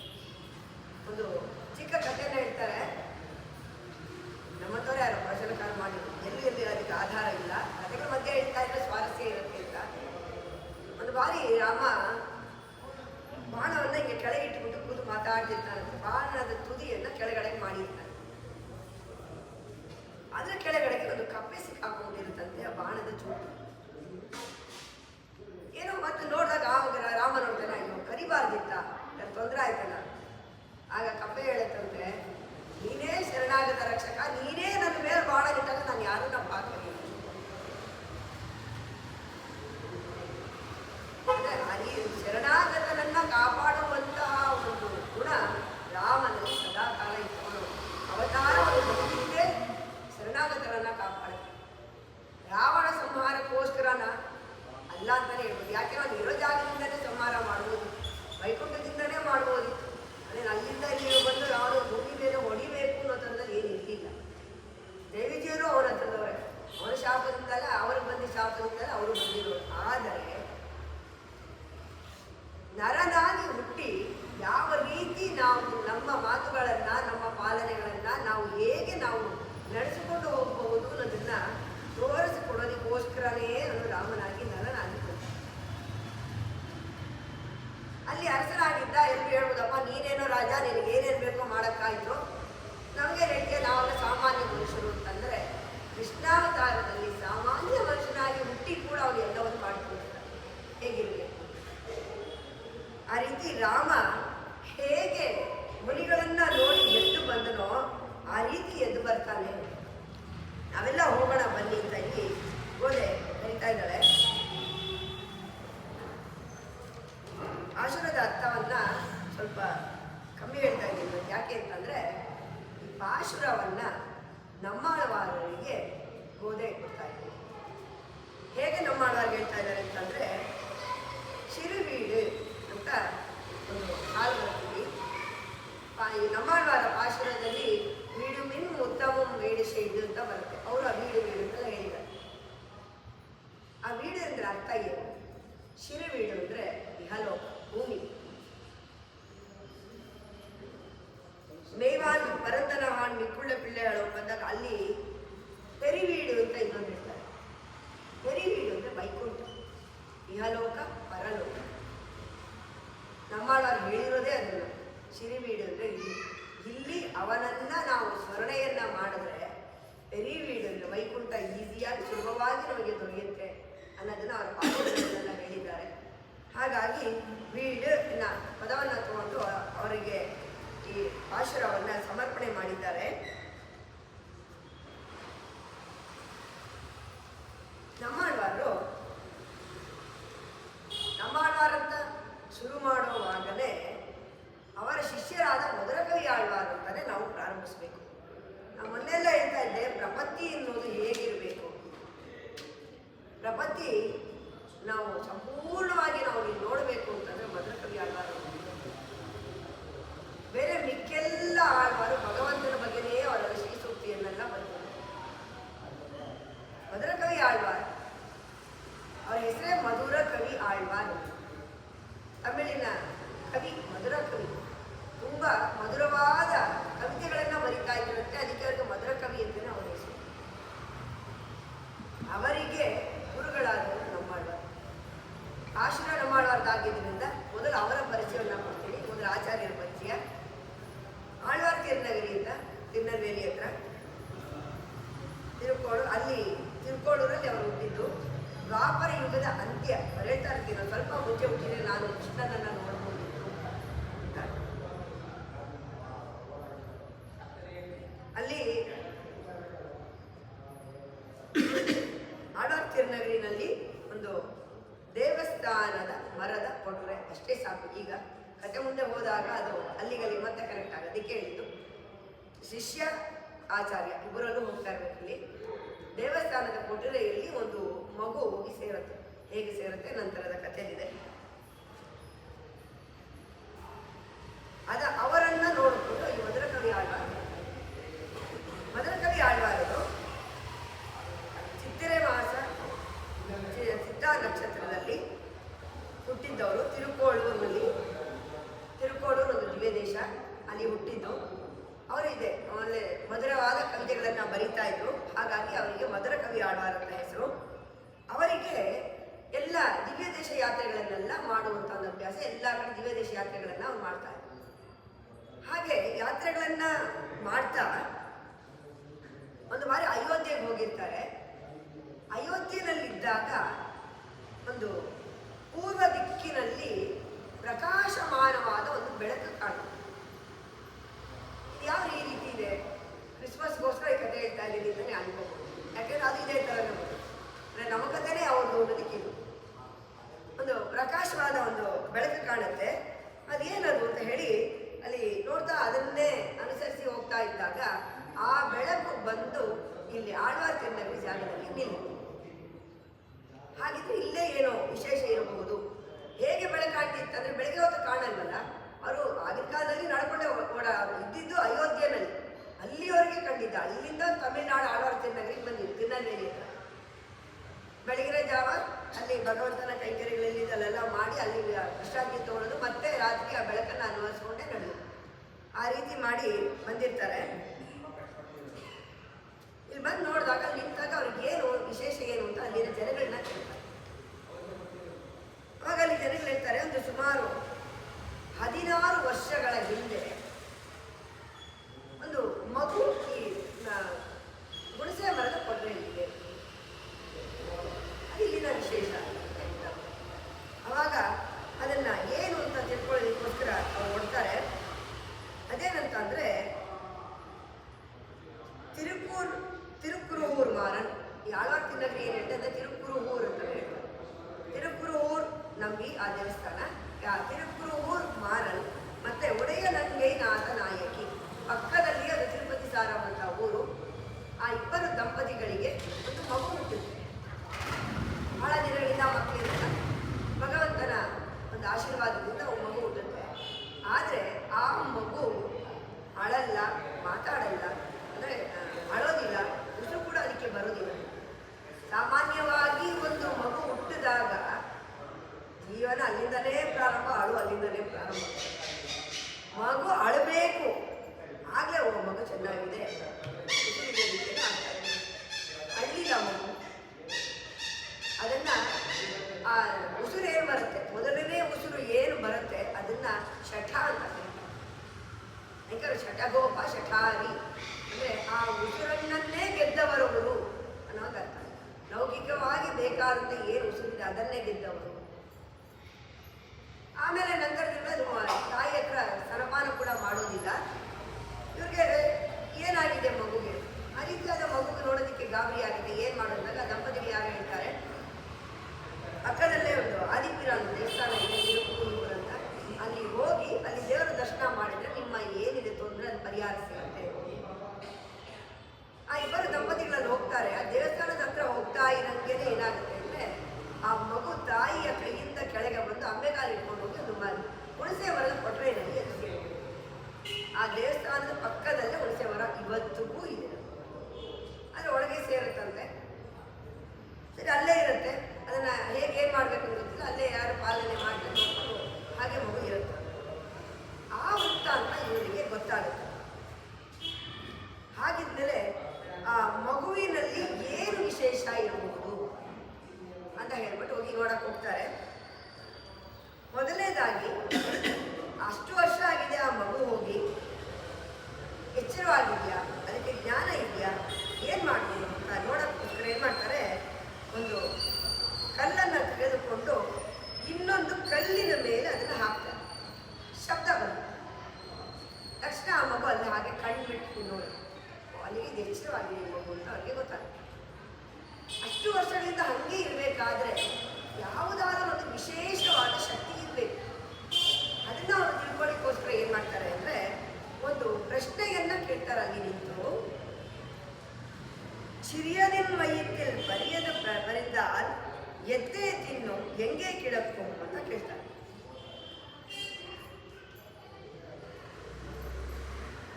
ಒಂದು ಚಿಕ್ಕ ಕಥೆನ ಹೇಳ್ತಾರೆ, ನಮ್ಮಂಥವ್ರು ಯಾರು ಪ್ರವಚನಕಾರ ಮಾಡಿದ್ರು, ಎಲ್ಲಿ ಅದಕ್ಕೆ ಆಧಾರ ಇಲ್ಲ, ಕಥೆಗಳ ಮಧ್ಯೆ ಹೇಳ್ತಾ ಇದ್ರೆ ಸ್ವಾರಸ್ಯ ಇರುತ್ತೆ ಅಂತ. ಒಂದು ಬಾರಿ ರಾಮ ಬಾಣವನ್ನ ಹಿಂಗೆ ಕೆಳಗೆ ಇಟ್ಬಿಟ್ಟು ಕೂತು ಮಾತಾಡ್ತಿರ್ತಾನಂತೆ. ಬಾಣದ ತುದಿಯನ್ನ ಕೆಳಗಡೆ ಮಾಡಿರ್ತಾನೆ, ಅದ್ರ ಕೆಳಗಡೆಗೆ ಒಂದು ಕಪ್ಪೆ ಸಿಕ್ಕಾಕೊಂಡಿರುತ್ತಂತೆ, ಆ ಬಾಣದ ಚೂಟು. ಏನೋ ಮತ್ತೆ ನೋಡಿದಾಗ ಆವಾಗ ರಾಮ ನೋಡ್ತಾನೆ, ಅಯ್ಯೋ ಕರಿಬಾರ್ದಿತ್ತ, ಕಮ್ಮಿ ಹೇಳ್ತಾ ಇದ್ದೀನಿ. ಯಾಕೆ ಅಂತಂದರೆ ಈ ಪಾಶುರವನ್ನು ನಮ್ಮಾಳ್ವಾರರಿಗೆ ಗೋದೆ ಕೊಡ್ತಾ ಇದ್ದೀನಿ. ಹೇಗೆ ನಮ್ಮಾಳ್ವಾರಿಗೆ ಹೇಳ್ತಾ ಇದ್ದಾರೆ ಅಂತಂದರೆ, ಶಿರುವೀಡು ಅಂತ ಒಂದು ಹಾಲು ಬರ್ತೀವಿ. ಈ ನಮ್ಮಾಳ್ವಾರ ಪಾಶುರದಲ್ಲಿ ವೀಡು ಮಿನ್ ಉತ್ತಮಂ ವೀಡು ಶೈಡು ಅಂತ ಬರುತ್ತೆ. ಅವರು ಆ ವೀಡು ಅಂತೆಲ್ಲ ಹೇಳಿದ್ದಾರೆ. ಆ ವೀಡು ಅಂದರೆ ಅರ್ಥ ಏನು? ಶಿರುವೀಡು ಅಂದರೆ ಇಹಲೋಕ, ಭೂಮಿ. ಮೇವಾನ್ ಪರಂದನವಾನ್ ಮಿಕ್ಕುಳ್ಳ ಪಿಳ್ಳೆಗಳು ಬಂದಾಗ ಅಲ್ಲಿ ಪೆರಿವೀಡು ಅಂತ ಇನ್ನೊಂದು ಹೇಳ್ತಾರೆ. ಪೆರಿವೀಡು ಅಂದರೆ ವೈಕುಂಠ, ಇಹಲೋಕ, ಪರಲೋಕ. ನಮ್ಮವರು ಹೇಳಿರೋದೇ ಅದನ್ನು. ಶಿರಿವೀಡು ಅಂದರೆ ಇಲ್ಲಿ ಅವನನ್ನ ನಾವು ಸ್ಮರಣೆಯನ್ನ ಮಾಡಿದ್ರೆ ಪೆರಿವೀಡು ಅಂದರೆ ವೈಕುಂಠ ಈಸಿಯಾಗಿ ಸುಲಭವಾಗಿ ನಮಗೆ ದೊರೆಯುತ್ತೆ ಅನ್ನೋದನ್ನು ಅವರ ಪಾಠಗಳನ್ನೆಲ್ಲ ಹೇಳಿದ್ದಾರೆ. ಹಾಗಾಗಿ ವೀಡಿನ ಪದವನ್ನು ತಗೊಂಡು ಅವರಿಗೆ ಈ ಪಾಶುರವನ್ನು ಸಮರ್ಪಣೆ ಮಾಡಿದ್ದಾರೆ. ನಮ್ಮಾಳ್ವಾರು ಅಂತ ಶುರು ಮಾಡುವಾಗಲೇ ಅವರ ಶಿಷ್ಯರಾದ ಮಧುರಕವಿ ಆಳ್ವಾರ್ ಅಂತಾನೆ ನಾವು ಪ್ರಾರಂಭಿಸಬೇಕು. ನಾನು ಮೊನ್ನೆಲ್ಲ ಹೇಳ್ತಾ ಇದ್ದೆ, ಪ್ರಪತ್ತಿ ಎನ್ನುವುದು ಹೇಗಿರಬೇಕು. ಪ್ರಪತ್ತಿ ನಾವು ಸಂಪೂರ್ಣವಾಗಿ ನಾವು ಇಲ್ಲಿ ನೋಡಬೇಕು ಅಂತಂದ್ರೆ ಮಧುರಕವಿ ಆಳ್ವಾರ್. ಬೇರೆ ಮಿಕ್ಕೆಲ್ಲ ಆಳ್ವಾರು ಭಗವಂತನ ಬಗ್ಗೆನೇ ಅವರ ಶ್ರೀ ಸೂಕ್ತಿಯನ್ನೆಲ್ಲ ಬರ್ತಾರೆ. ಮಧುರಕವಿ ಆಳ್ವಾರ್ ಅವರ ಹೆಸರೇ ಮಧುರ ಕವಿ ಆಳ್ವಾರ್. ತಮಿಳಿನ ಕವಿ, ಮಧುರ ಕವಿ. ತುಂಬ ಮಧುರವಾದ ಕವಿತೆಗಳನ್ನು ಬರಿತಾ ಇದ್ರಂತೆ. ಅದಕ್ಕೆ ಅವರಿಗೆ ಮಧುರ ಕವಿ ಅಂತಲೇ ಅವರ ಹೆಸರು. ಅವರಿಗೆ ಗುರುಗಳಾದವರು ನಮ್ಮಾಳ್ವಾರ್. ಆಶ್ರಯ ನಮ್ಮಾಳ್ವಾರ್ದಾಗಿದ್ದರಿಂದ ಮೊದಲು ಅವರ ಪರಿಚಯವನ್ನು ಕೊಡ್ತೀನಿ. ಮೊದಲು ಆಚಾರ್ಯರ ಪರಿಚಯ. ಆಳ್ವಾರ್ ತಿರುನಗರಿಯಿಂದ, ತಿರುನಲ್ವೇಲಿ ಹತ್ರ ಅಲ್ಲಿ ತಿರುಕೋಳೂರಲ್ಲಿ ಅವರು ಹುಟ್ಟಿದ್ದು. ದ್ವಾಪರ ಯುಗದ ಅಂತ್ಯ ಹೇಳ್ತಾ ಇರ್ತೀನಿ. ಸ್ವಲ್ಪ ಮುಂಚೆ ಹುಟ್ಟಿದ್ರೆ ನಾನು ಕೃಷ್ಣನನ್ನು ನೋಡಬಹುದಿತ್ತು. ಅಲ್ಲಿ ಆಳ್ವಾರ್ ತಿರುನಗರಿನಲ್ಲಿ ಒಂದು ದೇವಸ್ಥಾನದ ಮರದ ಕೊಟ್ರೆ ಅಷ್ಟೇ ಸಾಕು. ಈಗ ಕತೆ ಮುಂದೆ ಹೋದಾಗ ಅದು ಅಲ್ಲಿಗಲ್ಲಿ ಮತ್ತೆ ಕನೆಕ್ಟ್ ಆಗೋದಕ್ಕೆ ಹೇಳಿದ್ದು. ಶಿಷ್ಯ ಆಚಾರ್ಯ ಇಬ್ಬರಲ್ಲೂ ಹೋಗ್ತಾ ಇರ್ಬೇಕು. ಇಲ್ಲಿ ದೇವಸ್ಥಾನದ ಕೊಠಡಿಯಲ್ಲಿ ಒಂದು ಮಗು ಹೋಗಿ ಸೇರುತ್ತೆ. ಹೇಗೆ ಸೇರುತ್ತೆ ನಂತರದ ಕಥೆಯಲ್ಲಿದೆ. ಅವರನ್ನ ನೋಡಿಕೊಂಡು ಈ ಮಧುರಕವಿ ಆಳ್ವಾರರು ಚಿತ್ತಿರೆ ಮಾಸ ಚಿತ್ತಾ ನಕ್ಷತ್ರದಲ್ಲಿ ಹುಟ್ಟಿದ್ದವರು. ತಿರುಕೋಳೂರಿನಲ್ಲಿ, ತಿರುಕೋಳೂರು ಒಂದು ದಿವ್ಯ ದೇಶ, ಅಲ್ಲಿ ಹುಟ್ಟಿದ್ದು ಅವರು. ಇದೆ ಒಳ್ಳೆ ಮಧುರವಾದ ಕವಿತೆಗಳನ್ನು ಬರೀತಾ ಇದ್ರು. ಹಾಗಾಗಿ ಅವರಿಗೆ ಮಧುರ ಕವಿ ಆಳ್ವಾರ್ ಅಂತ ಹೆಸರು. ಅವರಿಗೆ ಎಲ್ಲ ದಿವ್ಯ ದೇಶ ಯಾತ್ರೆಗಳನ್ನೆಲ್ಲ ಮಾಡುವಂಥ ಒಂದು ಅಭ್ಯಾಸ. ಎಲ್ಲ ಕಡೆ ದಿವ್ಯ ದೇಶ ಯಾತ್ರೆಗಳನ್ನು ಅವ್ರು ಮಾಡ್ತಾ ಇದ್ರು. ಹಾಗೆ ಯಾತ್ರೆಗಳನ್ನ ಮಾಡ್ತಾ ಒಂದು ಬಾರಿ ಅಯೋಧ್ಯೆಗೆ ಹೋಗಿರ್ತಾರೆ. ಅಯೋಧ್ಯೆಯಲ್ಲಿದ್ದಾಗ ಒಂದು ಪೂರ್ವ ದಿಕ್ಕಿನಲ್ಲಿ ಪ್ರಕಾಶಮಾನವಾದ ಒಂದು ಬೆಳಕು ಕಾಣುತ್ತೆ. ಯಾವ ಈ ರೀತಿ ಇದೆ? ಕ್ರಿಸ್ಮಸ್ಗೋಸ್ಕರ ಈ ಕಥೆ ಹೇಳ್ತಾ ಇದ್ದೀನಿ ಅಂತಲೇ ಅನ್ಕೋಬಹುದು. ಯಾಕೆಂದ್ರೆ ಅದು ಇದೇ ಥರ ನಮ್ಮ ಕಥೆನೇ ಅವ್ರದ್ದು ಅನ್ನೋದಕ್ಕಿದು. ಒಂದು ಪ್ರಕಾಶವಾದ ಒಂದು ಬೆಳಕು ಕಾಣುತ್ತೆ. ಅದೇನದು ಅಂತ ಹೇಳಿ ಅಲ್ಲಿ ನೋಡ್ತಾ ಅದನ್ನೇ ಅನುಸರಿಸಿ ಹೋಗ್ತಾ ಇದ್ದಾಗ ಆ ಬೆಳಕು ಬಂದು ಇಲ್ಲಿ ಆಳ್ವಾರ್ ತಿರುನಗರಿ ಜಾಗದಲ್ಲಿ ನಿಲ್ಲಿತು. ಹಾಗಿದ್ರೆ ಇಲ್ಲೇ ಏನೋ ವಿಶೇಷ ಇರಬಹುದು. ಹೇಗೆ ಬೆಳಕು ಕಾಣ್ತಿತ್ತಂದ್ರೆ ಬೆಳಗ್ಗೆ ಹೊತ್ತು ಕಾಣಲ್ವಲ್ಲ. ಅವರು ಆಗಿನ ಕಾಲದಲ್ಲಿ ನಡ್ಕೊಂಡೆ ಇದ್ದಿದ್ದು ಅಯೋಧ್ಯೆಯಲ್ಲಿ. ಅಲ್ಲಿವರೆಗೆ ಕಂಡಿದ್ದ. ಅಲ್ಲಿಂದ ತಮಿಳುನಾಡು ಆಳ್ವಾರ್ ತಿರುನಗರಿಗೆ ಬಂದಿದ್ದು, ತಿರುನಲ್ವೇಲಿ ಹತ್ರ. ಬೆಳಗಿನ ಜಾವ ಅಲ್ಲಿ ಭಗವಂತನ ಕೈಂಕರ್ಯಗಳಲ್ಲಿ ಇದೆಲ್ಲ ಮಾಡಿ ಅಲ್ಲಿ ವಿಶ್ರಾಂತಿ ತಗೊಳ್ಳೋದು, ಮತ್ತೆ ರಾತ್ರಿ ಆ ಬೆಳಕನ್ನು ಅನ್ವಯಿಸ್ಕೊಂಡೇ ನಡೆಯೋದು. ಆ ರೀತಿ ಮಾಡಿ ಬಂದಿರ್ತಾರೆ. ಇಲ್ಲಿ ಬಂದು ನೋಡಿದಾಗ ಅಲ್ಲಿ ನಿಂತಾಗ ಅವ್ರಿಗೆ ಏನು ವಿಶೇಷ ಏನು ಅಂತ ಅಲ್ಲಿನ ಜನಗಳನ್ನ ಕೇಳ್ತಾರೆ. ಆವಾಗ ಅಲ್ಲಿ ಜನಗಳು ಹೇಳ್ತಾರೆ, ಒಂದು ಸುಮಾರು 16 ವರ್ಷಗಳ ಹಿಂದೆ ಒಂದು ಮಗು ಈ ಗುಣಸೆ ಮರದ ಕೊಡ್ರೆಯಲ್ಲಿದೆ. ಅದು ಇಲ್ಲಿನ ವಿಶೇಷ. ಅವಾಗ ಅದನ್ನ ಏನು ಅಂತ ತಿಳ್ಕೊಳ್ಳೋದಕ್ಕೋಸ್ಕರ ಅವ್ರು ಕೊಡ್ತಾರೆ. ಅದೇನಂತಂದ್ರೆ ತಿರುಕುರುಹೂರ್ ಮಾರನ್. ಈ ಆಳ್ವಾರ್ ತಿರುನಗರಿ ಏನು ಹೇಳ್ತಂದ್ರೆ ತಿರುಕುರುಹೂರ್ ಅಂತ ಹೇಳ್ತಾರೆ. ತಿರುಕುರುಹೂರ್ ನಂಬಿ ಆ ದೇವಸ್ಥಾನ. ತಿರುಕುರುಹೂರ್ ಮಾರನ್ ಮತ್ತೆ ಮಗು ಅಳಬೇಕು, ಆಗಲೇ ಓ ಮಗು ಚೆನ್ನಾಗಿದೆ ಉಸಿರಿನ ಆಗ್ತದೆ. ಅಳ್ಳಿಲ್ಲ ಮಗು, ಅದನ್ನ ಆ ಉಸಿರು ಏನು ಬರುತ್ತೆ, ಮೊದಲನೇ ಉಸಿರು ಏನು ಬರುತ್ತೆ ಅದನ್ನ ಶಠ ಅಂತ ಕರೀತಾರೆ. ಯಾಕಂದ್ರೆ ಶಠಗೋಪ ಶಠಾರಿ ಅಂದ್ರೆ ಆ ಉಸಿರನ್ನೇ ಗೆದ್ದವರವರು ಅನ್ನೋದು ಅರ್ಥ. ಲೌಕಿಕವಾಗಿ ಬೇಕಾದಂತೆ ಏನು ಉಸಿರಿದೆ ಅದನ್ನೇ ಗೆದ್ದವರು. ಆಮೇಲೆ ನಂತರದಿಂದ ತಾಯಿ ಹತ್ರ ಸ್ತನಪಾನ ಕೂಡ ಮಾಡೋದಿಲ್ಲ. ಇವ್ರಿಗೆ ಏನಾಗಿದೆ ಮಗುಗೆ, ಆ ರೀತಿಯಾದ ಮಗುಗೆ ನೋಡೋದಕ್ಕೆ ಗಾಬರಿ ಆಗಿದೆ. ಏನು ಮಾಡೋದಾಗ ದಂಪತಿಗೆ ಯಾರು ಹೇಳ್ತಾರೆ, ಪಕ್ಕದಲ್ಲೇ ಒಂದು ಆದಿತ್ಯರ ದೇವಸ್ಥಾನ ಇದೆ ತಿರುಪೂರು ಅಂತ, ಅಲ್ಲಿ ಹೋಗಿ ಅಲ್ಲಿ ದೇವರ ದರ್ಶನ ಮಾಡಿದ್ರೆ ನಿಮ್ಮ ಏನಿದೆ ತೊಂದರೆ ಅದು ಪರಿಹಾರ ಸಿಗುತ್ತೆ. ಆ ಇಬ್ಬರು ದಂಪತಿಗಳಲ್ಲಿ ಹೋಗ್ತಾರೆ. ಆ ದೇವಸ್ಥಾನದ ಹತ್ರ ಹೋಗ್ತಾ ಇರಂಗೇನೆ ಏನಾಗುತ್ತೆ ಅಂದ್ರೆ ಆ ಮಗು ತಾಯಿಯ ಕೈಯಿಂದ ಕೆಳಗೆ ಬಂದು ಅಂಬೆಗಾಲು ಇಟ್ಕೊಂಡು ಹೋಗಿ ಅದು ಹುಣಸೆ ಮರದ ಕೊಟ್ರೆಯಲ್ಲಿ ಎದುರಿಗೆ ಆ ದೇವಸ್ಥಾನದ ಪಕ್ಕದಲ್ಲೇ ಹುಣಸೆ ಮರ ಇವತ್ತಿಗೂ ಇದೆ. ಅದ್ರ ಒಳಗೆ ಸೇರುತ್ತಂತೆ. ಸರಿ, ಅಲ್ಲೇ ಇರುತ್ತೆ. ಅದನ್ನ ಹೇಗೆ ಏನು ಮಾಡ್ಬೇಕು ಅಂತ ಗೊತ್ತಿಲ್ಲ, ಅಲ್ಲೇ ಯಾರು ಪಾಲನೆ ಮಾಡ್ತಾರೆ ಹಾಗೆ ಮಗು ಇರುತ್ತೆ. ಆ ವೃತ್ತಾಂತ ಇವರಿಗೆ ಗೊತ್ತಾಗುತ್ತೆ. ಹಾಗಿದ್ಮೇಲೆ ಆ ಮಗುವಿನಲ್ಲಿ ಏನು ವಿಶೇಷ ಇರಬಹುದು ಅಂತ ಹೇಳ್ಬಿಟ್ಟು ಹೋಗಿ ನೋಡಕ್ ಹೋಗ್ತಾರೆ. ಮೊದಲನೇದಾಗಿ ಅಷ್ಟು ವರ್ಷ ಆಗಿದೆ ಆ ಮಗು ಹೋಗಿ ಎಚ್ಚರವಾಗಿದೆಯಾ, ಅದಕ್ಕೆ ಜ್ಞಾನ ಇದೆಯಾ, ಏನು ಮಾಡ್ಬೋದು ಅಂತ ನೋಡೋಕ್ಕೋಸ್ಕರ ಏನು ಮಾಡ್ತಾರೆ, ಒಂದು ಕಲ್ಲನ್ನು ತೆಗೆದುಕೊಂಡು ಇನ್ನೊಂದು ಕಲ್ಲಿನ ಮೇಲೆ ಅದನ್ನು ಹಾಕ್ತಾರೆ. ಶಬ್ದ ಬಂತು ತಕ್ಷಣ ಆ ಮಗು ಅಲ್ಲಿ ಹಾಗೆ ಕಣ್ಣು ಬಿಟ್ಟು ನೋಡಿ ಅಲ್ಲಿಗೆ ಎಚ್ಚರವಾಗಿದೆ ಮಗು ಅಂತ ಅವ್ರಿಗೆ ಗೊತ್ತಾಗುತ್ತೆ. ಅಷ್ಟು ವರ್ಷಗಳಿಂದ ಹಂಗೆ ಇರಬೇಕಾದ್ರೆ ಯಾವುದಾದ್ರೂ ಒಂದು ವಿಶೇಷವಾದ ಶಕ್ತಿ ಇರಬೇಕು. ಅದನ್ನ ಅವರು ತಿಳ್ಕೊಳ್ಳಿಕ್ಕೋಸ್ಕರ ಏನು ಮಾಡ್ತಾರೆ ಅಂದರೆ ಒಂದು ಪ್ರಶ್ನೆಯನ್ನ ಕೇಳ್ತಾರೆ. ಅಲ್ಲಿ ನಿಂತು சிறியதின் வயிற்றில் பரியது பறிந்தால் ಎತ್ತೆ ತಿನ್ನು ಹೆಂಗೆ ಕಿಡಕು ಅಂತ ಕೇಳ್ತಾರೆ.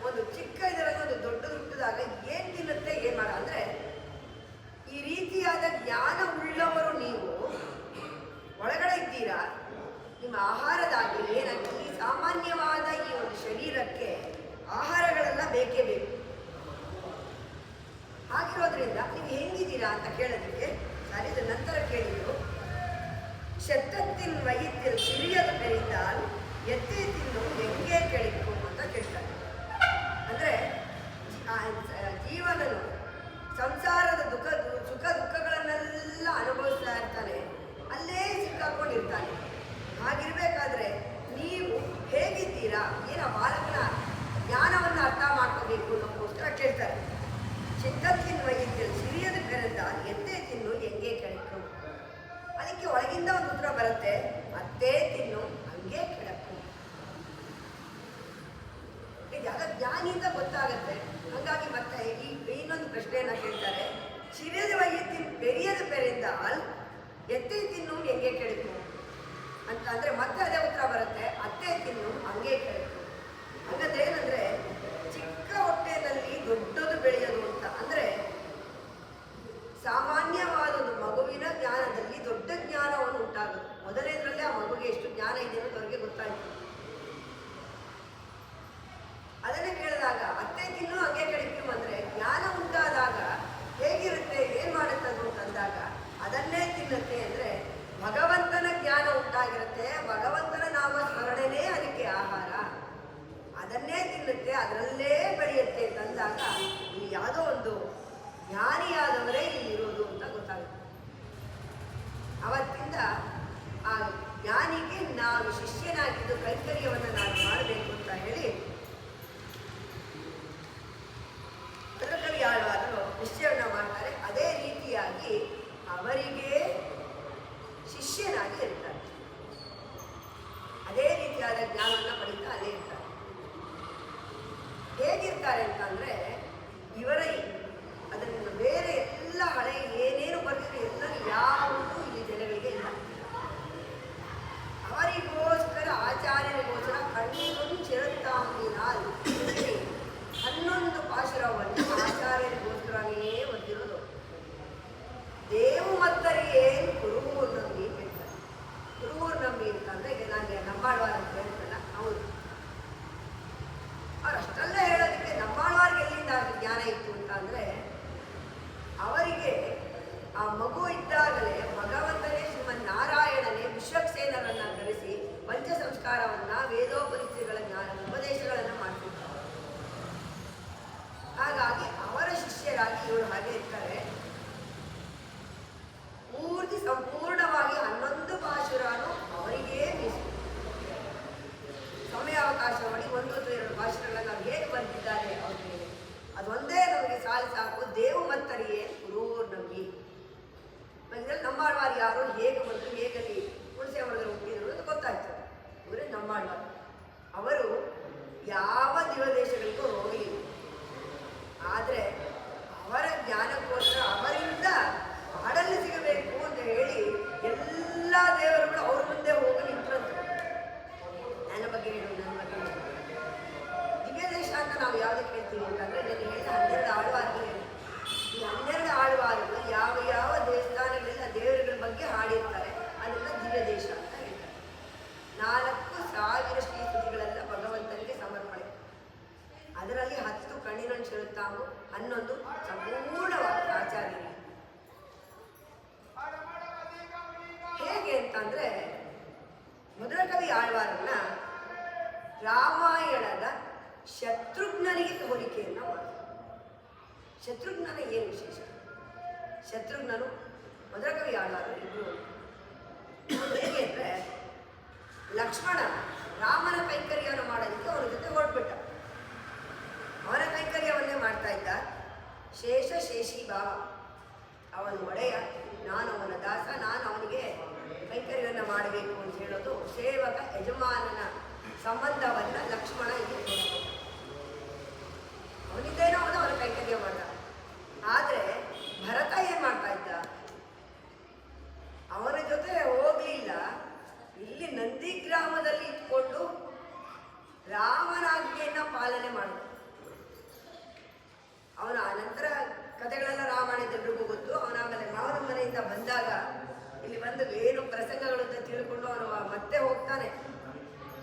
ಒಂದು ಚಿಕ್ಕ ಇದರಲ್ಲಿ ಒಂದು ದೊಡ್ಡದಾಗ ಏನ್ ತಿನ್ನುತ್ತೆ ಏನ್ ಮಾಡ ಅಂದ್ರೆ ಈ ರೀತಿಯಾದ ಜ್ಞಾನ ಉಳ್ಳವರು ನೀವು ಒಳಗಡೆ ಇದ್ದೀರಾ. ನಿಮ್ಮ ಆಹಾರದಾಗಿ ಏನಾಗಿ ಈ ಸಾಮಾನ್ಯವಾದ ಈ ಒಂದು ಶರೀರಕ್ಕೆ ಆಹಾರಗಳೆಲ್ಲ ಬೇಕೇ ಬೇಕು. ಹಾಗಿರೋದ್ರಿಂದ ನೀವು ಹೆಂಗಿದ್ದೀರಾ ಅಂತ ಕೇಳೋದಕ್ಕೆ ಸಾರಿದ ನಂತರ ಕೇಳಿದ್ರು. ಶತತ್ತಿನ ವೈದ್ಯರು ಸಿರಿಯದು ಬೆರಿದಾಲ್ ಎತ್ತೆ ತಿನ್ನು ಹೆಂಗೆ ಕೆಳಿಕು ಅಂತ ಕೇಳ್ತಾರೆ. ಅಂದ್ರೆ ಜೀವನನು ಸಂಸಾರದ ಸುಖ ದುಃಖಗಳನ್ನೆಲ್ಲ ಅನುಭವಿಸ್ತಾ ಇರ್ತಾನೆ, ಅಲ್ಲೇ ಸಿಕ್ಕಾಕೊಂಡಿರ್ತಾನೆ. ಹಾಗಿರ್ಬೇಕಾದ್ರೆ ನೀವು ಹೇಗಿದ್ದೀರಾ, ಏನ ಬಾಲಕನ ಜ್ಞಾನವನ್ನು ಅರ್ಥ ಮಾಡ್ಕೋಬೇಕು ಅನ್ನೋಕ್ಕೋಸ್ಕರ ಕೇಳ್ತಾರೆ. ಚಿತ್ತತ್ತಿನ ವೈದ್ಯರು ಸಿರಿಯದು ಬೆರೆದಾಲ್ ಎತ್ತೆ ತಿನ್ನು ಹೆಂಗೆ ಕೆಳಕು. ಅದಕ್ಕೆ ಒಳಗಿಂದ ಒಂದು ಉತ್ತರ ಬರುತ್ತೆ, ಅತ್ತೇ ತಿನ್ನು ಹಂಗೆ ಕೆಳಕು. ಇದಾಗ ಜ್ಞಾನಿಯಿಂದ ಗೊತ್ತಾಗತ್ತೆ. ಹಂಗಾಗಿ ಮತ್ತೆ ಈ ಇನ್ನೊಂದು ಪ್ರಶ್ನೆಯನ್ನ ಕೇಳ್ತಾರೆ. ಸಿರಿಯದ ವೈದ್ಯರು ಬೆರಿಯದು ಬೆರೆದಾಲ್ ಎತ್ತೆ ತಿನ್ನು ಹೆಂಗೆ ಕೆಳಕು ಅಂತ ಅಂದ್ರೆ ಮತ್ತೆ ಅದೇ ಉತ್ತರ ಬರುತ್ತೆ, ಅತ್ತೆ ತಿನ್ನು ಹಂಗೆ ಕೆಳಕು. ಹಂಗಂದ್ರೆ ಏನಂದ್ರೆ ಚಿಕ್ಕ ಹೊಟ್ಟೆನಲ್ಲಿ ದೊಡ್ಡದು ಬೆಳೆಯೋದು ಅಂತ. ಅಂದ್ರೆ ಸಾಮಾನ್ಯವಾದ ಒಂದು ಮಗುವಿನ ಜ್ಞಾನದಲ್ಲಿ ದೊಡ್ಡ ಜ್ಞಾನವನ್ನು ಉಂಟಾಗುತ್ತೆ. ಮೊದಲನೇದ್ರಲ್ಲಿ ಆ ಮಗುಗೆ ಎಷ್ಟು ಜ್ಞಾನ ಇದೆ ಅನ್ನೋದು ಅವ್ರಿಗೆ ಗೊತ್ತಾಯಿತು. ಅದನ್ನೇ ಕೇಳಿದಾಗ ಅತ್ತೆ ತಿನ್ನು ಹಂಗೆ ಕಡಿಮೆ ಅಂದ್ರೆ ಜ್ಞಾನ ಉಂಟಾದಾಗ ಹೇಗಿರುತ್ತೆ, ಏನ್ ಮಾಡುತ್ತದು ಅಂತಂದಾಗ ಅದನ್ನೇ ತಿನ್ನುತ್ತೆ. ಅಂದ್ರೆ ಭಗವಂತನ ಜ್ಞಾನ ಉಂಟಾಗಿರುತ್ತೆ, ಭಗವಂತನ ನಾಮ ಸ್ಮರಣೆನೇ ಅದಕ್ಕೆ ಆಹಾರ, ಅದನ್ನೇ ತಿನ್ನುತ್ತೆ, ಅದರಲ್ಲೇ ಬೆಳೆಯುತ್ತೆ ಅಂತಂದಾಗ ಇಲ್ಲಿ ಯಾವುದೋ ಒಂದು ಜ್ಞಾನಿಯಾದವರೇ ಇಲ್ಲಿರೋದು ಅಂತ ಗೊತ್ತಾಗುತ್ತೆ. ಅವತ್ತಿಂದ ಆ ಜ್ಞಾನಿಗೆ ನಾವು ಶಿಷ್ಯನಾಗಿದ್ದು ಕೈಂಕರ್ಯವನ್ನು ನಾನು ಮಾಡಬೇಕು ಅಂತ ಹೇಳಿ ಭದ್ರಕವಿ ಆಳ್ವಾರರು ನಿಶ್ಚಯವನ್ನು ಮಾಡ್ತಾರೆ. ಅದೇ ರೀತಿಯಾಗಿ ಅವರಿಗೆ ಶಿಷ್ಯನಾಗಿ ಇರ್ತಾರೆ. ಅದೇ ರೀತಿಯಾದ ಜ್ಞಾನವನ್ನು ಪಡಿತಾ ಅಲ್ಲೇ ಇರ್ತಾರೆ. ಹೇಗಿರ್ತಾರೆ ಅಂತಂದ್ರೆ ಇವರ ಅದನ್ನು ಬೇರೆ ಎಲ್ಲ ಹಳೆ ಏನೇನು ಬರ್ತಿದ್ರು ಎಲ್ಲ ಯಾವುದೂ ಇಲ್ಲಿ ಜನಗಳಿಗೆ ಇಲ್ಲ. ಅವರಿಗೋಸ್ಕರ ಆಚಾರ್ಯರಿಗೋಸ್ಕರ ಕಣ್ಣೀರನ್ನು ಚಿರತಾಂಬಿನಾಲ್ 11 ಪಾಶುರವನ್ನು ಆಚಾರ್ಯರಿಗೋಸ್ಕರನೇ ಒದ್ದಿರೋದು. ದೇವು ಮತ್ತರಿಗೆ ಕುರುವೂರು ನಂಬಿ ಹೇಳ್ತಾರೆ. ಕುರುವೂರು ನಂಬಿ ಅಂತಂದ್ರೆ ಈಗ ನಾನು ನಮ್ಮಾಡುವಾರ ಅಂತ ಹೇಳ್ತಲ್ಲ, ಹೌದು ಯಾವ ದಿವದೇಶಗಳಿಗೂ ಹೋಗಲಿಲ್ಲ. ಆದರೆ ಅವರ ಜ್ಞಾನಕ್ಕೋಸ್ಕರ ಅವರಿಂದ ಹಾಡಲ್ಲಿ ಸಿಗಬೇಕು ಅಂತ ಹೇಳಿ ಎಲ್ಲ ದೇವರುಗಳು ಅವ್ರ ಮುಂದೆ ಹೋಗಿ ನಿಂತರಂತೆ. ನನ್ನ ಬಗ್ಗೆ ಹೇಳು, ನನ್ನ ಬಗ್ಗೆ ಹೇಳು. ದಿವ್ಯ ದೇಶ ಅಂತ ನಾವು ಯಾವುದಕ್ಕೆ ಹೇಳ್ತೀವಿ ಅಂತಂದರೆ, ನಾನು ಹೇಳಿದ 12 ಆಳ್ವಾರಗಳು ಹೇಳಿ, ಈ 12 ಆಳ್ವಾರಗಳು ಯಾವ ಯಾವ ದೇವಸ್ಥಾನಗಳಿಂದ ದೇವರುಗಳ ಬಗ್ಗೆ ಹಾಡಿರ್ತಾರೆ ಅದನ್ನ ದಿವ್ಯ ದೇಶ ಅಂತ ಹೇಳ್ತಾರೆ. 4,000 ಶ್ರೀಸ್ತುತಿಗಳೆಲ್ಲ ಭಗವಂತನಿಗೆ ಸಮರ್ಪಣೆ. ಅದರಲ್ಲಿ 10 ಕಣ್ಣಿನಂಚು ಶಿರುತ್ತಾಂಬು, 11 ಸಂಪೂರ್ಣವಾದ ಆಚಾರ್ಯರು. ಹೇಗೆ ಅಂತಂದ್ರೆ, ಮೊದಲ ಕವಿ ಆಳ್ವಾರನ್ನ ರಾಮಾಯಣದ ಶತ್ರುಘ್ನನಿಗೆ ಹೋಲಿಕೆಯನ್ನ ಮಾಡಿದ. ಶತ್ರುಘ್ನನ ಏನು ವಿಶೇಷ? ಶತ್ರುಘ್ನನು ಮೊದಲ ಕವಿ ಆಳ್ವಾರ ಇಬ್ಬರು. ಹೇಗೆ ಅಂದ್ರೆ, ಲಕ್ಷ್ಮಣ ರಾಮನ ಕೈಂಕರ್ಯವನ್ನು ಮಾಡೋದಕ್ಕೆ ಅವನ ಜೊತೆ ಹೊರಟ್ಬಿಟ್ಟ. ಅವನ ಕೈಂಕರ್ಯವನ್ನೇ ಮಾಡ್ತಾ ಇದ್ದ. ಶೇಷ ಶೇಷಿ ಭಾವ, ಅವನ ಒಡೆಯ, ನಾನು ಅವನ ದಾಸ, ನಾನು ಅವನಿಗೆ ಕೈಂಕರ್ಯವನ್ನು ಮಾಡಬೇಕು ಅಂತ ಹೇಳೋದು ಸೇವಕ ಯಜಮಾನನ ಸಂಬಂಧವನ್ನ ಲಕ್ಷ್ಮಣ ಇಲ್ಲಿ ಅವನಿದ್ದೇನೋ ಅವನ ಕೈಂಕರ್ಯ ಮಾಡ್ದ. ಆದರೆ ಭರತ ಏನ್ ಮಾಡ್ತಾ ಇದ್ದ? ಅವನ ಜೊತೆ ಹೋಗ್ಲಿಲ್ಲ. ಇಲ್ಲಿ ನಂದಿಗ್ರಾಮದಲ್ಲಿ ಇಟ್ಕೊಂಡು ರಾಮನಾಜ್ಞೆಯನ್ನ ಪಾಲನೆ ಮಾಡಿದ. ಅವನ ಅನಂತರ ಕಥೆಗಳೆಲ್ಲ ರಾಮಾಯಣದೆಲ್ಲರಿಗೂ ಗೊತ್ತು. ಅವನಾಮೇಲೆ ಮಾವನ ಮನೆಯಿಂದ ಬಂದಾಗ ಇಲ್ಲಿ ಬಂದು ಏನು ಪ್ರಸಂಗಗಳು ಅಂತ ತಿಳ್ಕೊಂಡು ಅವನು ಮತ್ತೆ ಹೋಗ್ತಾನೆ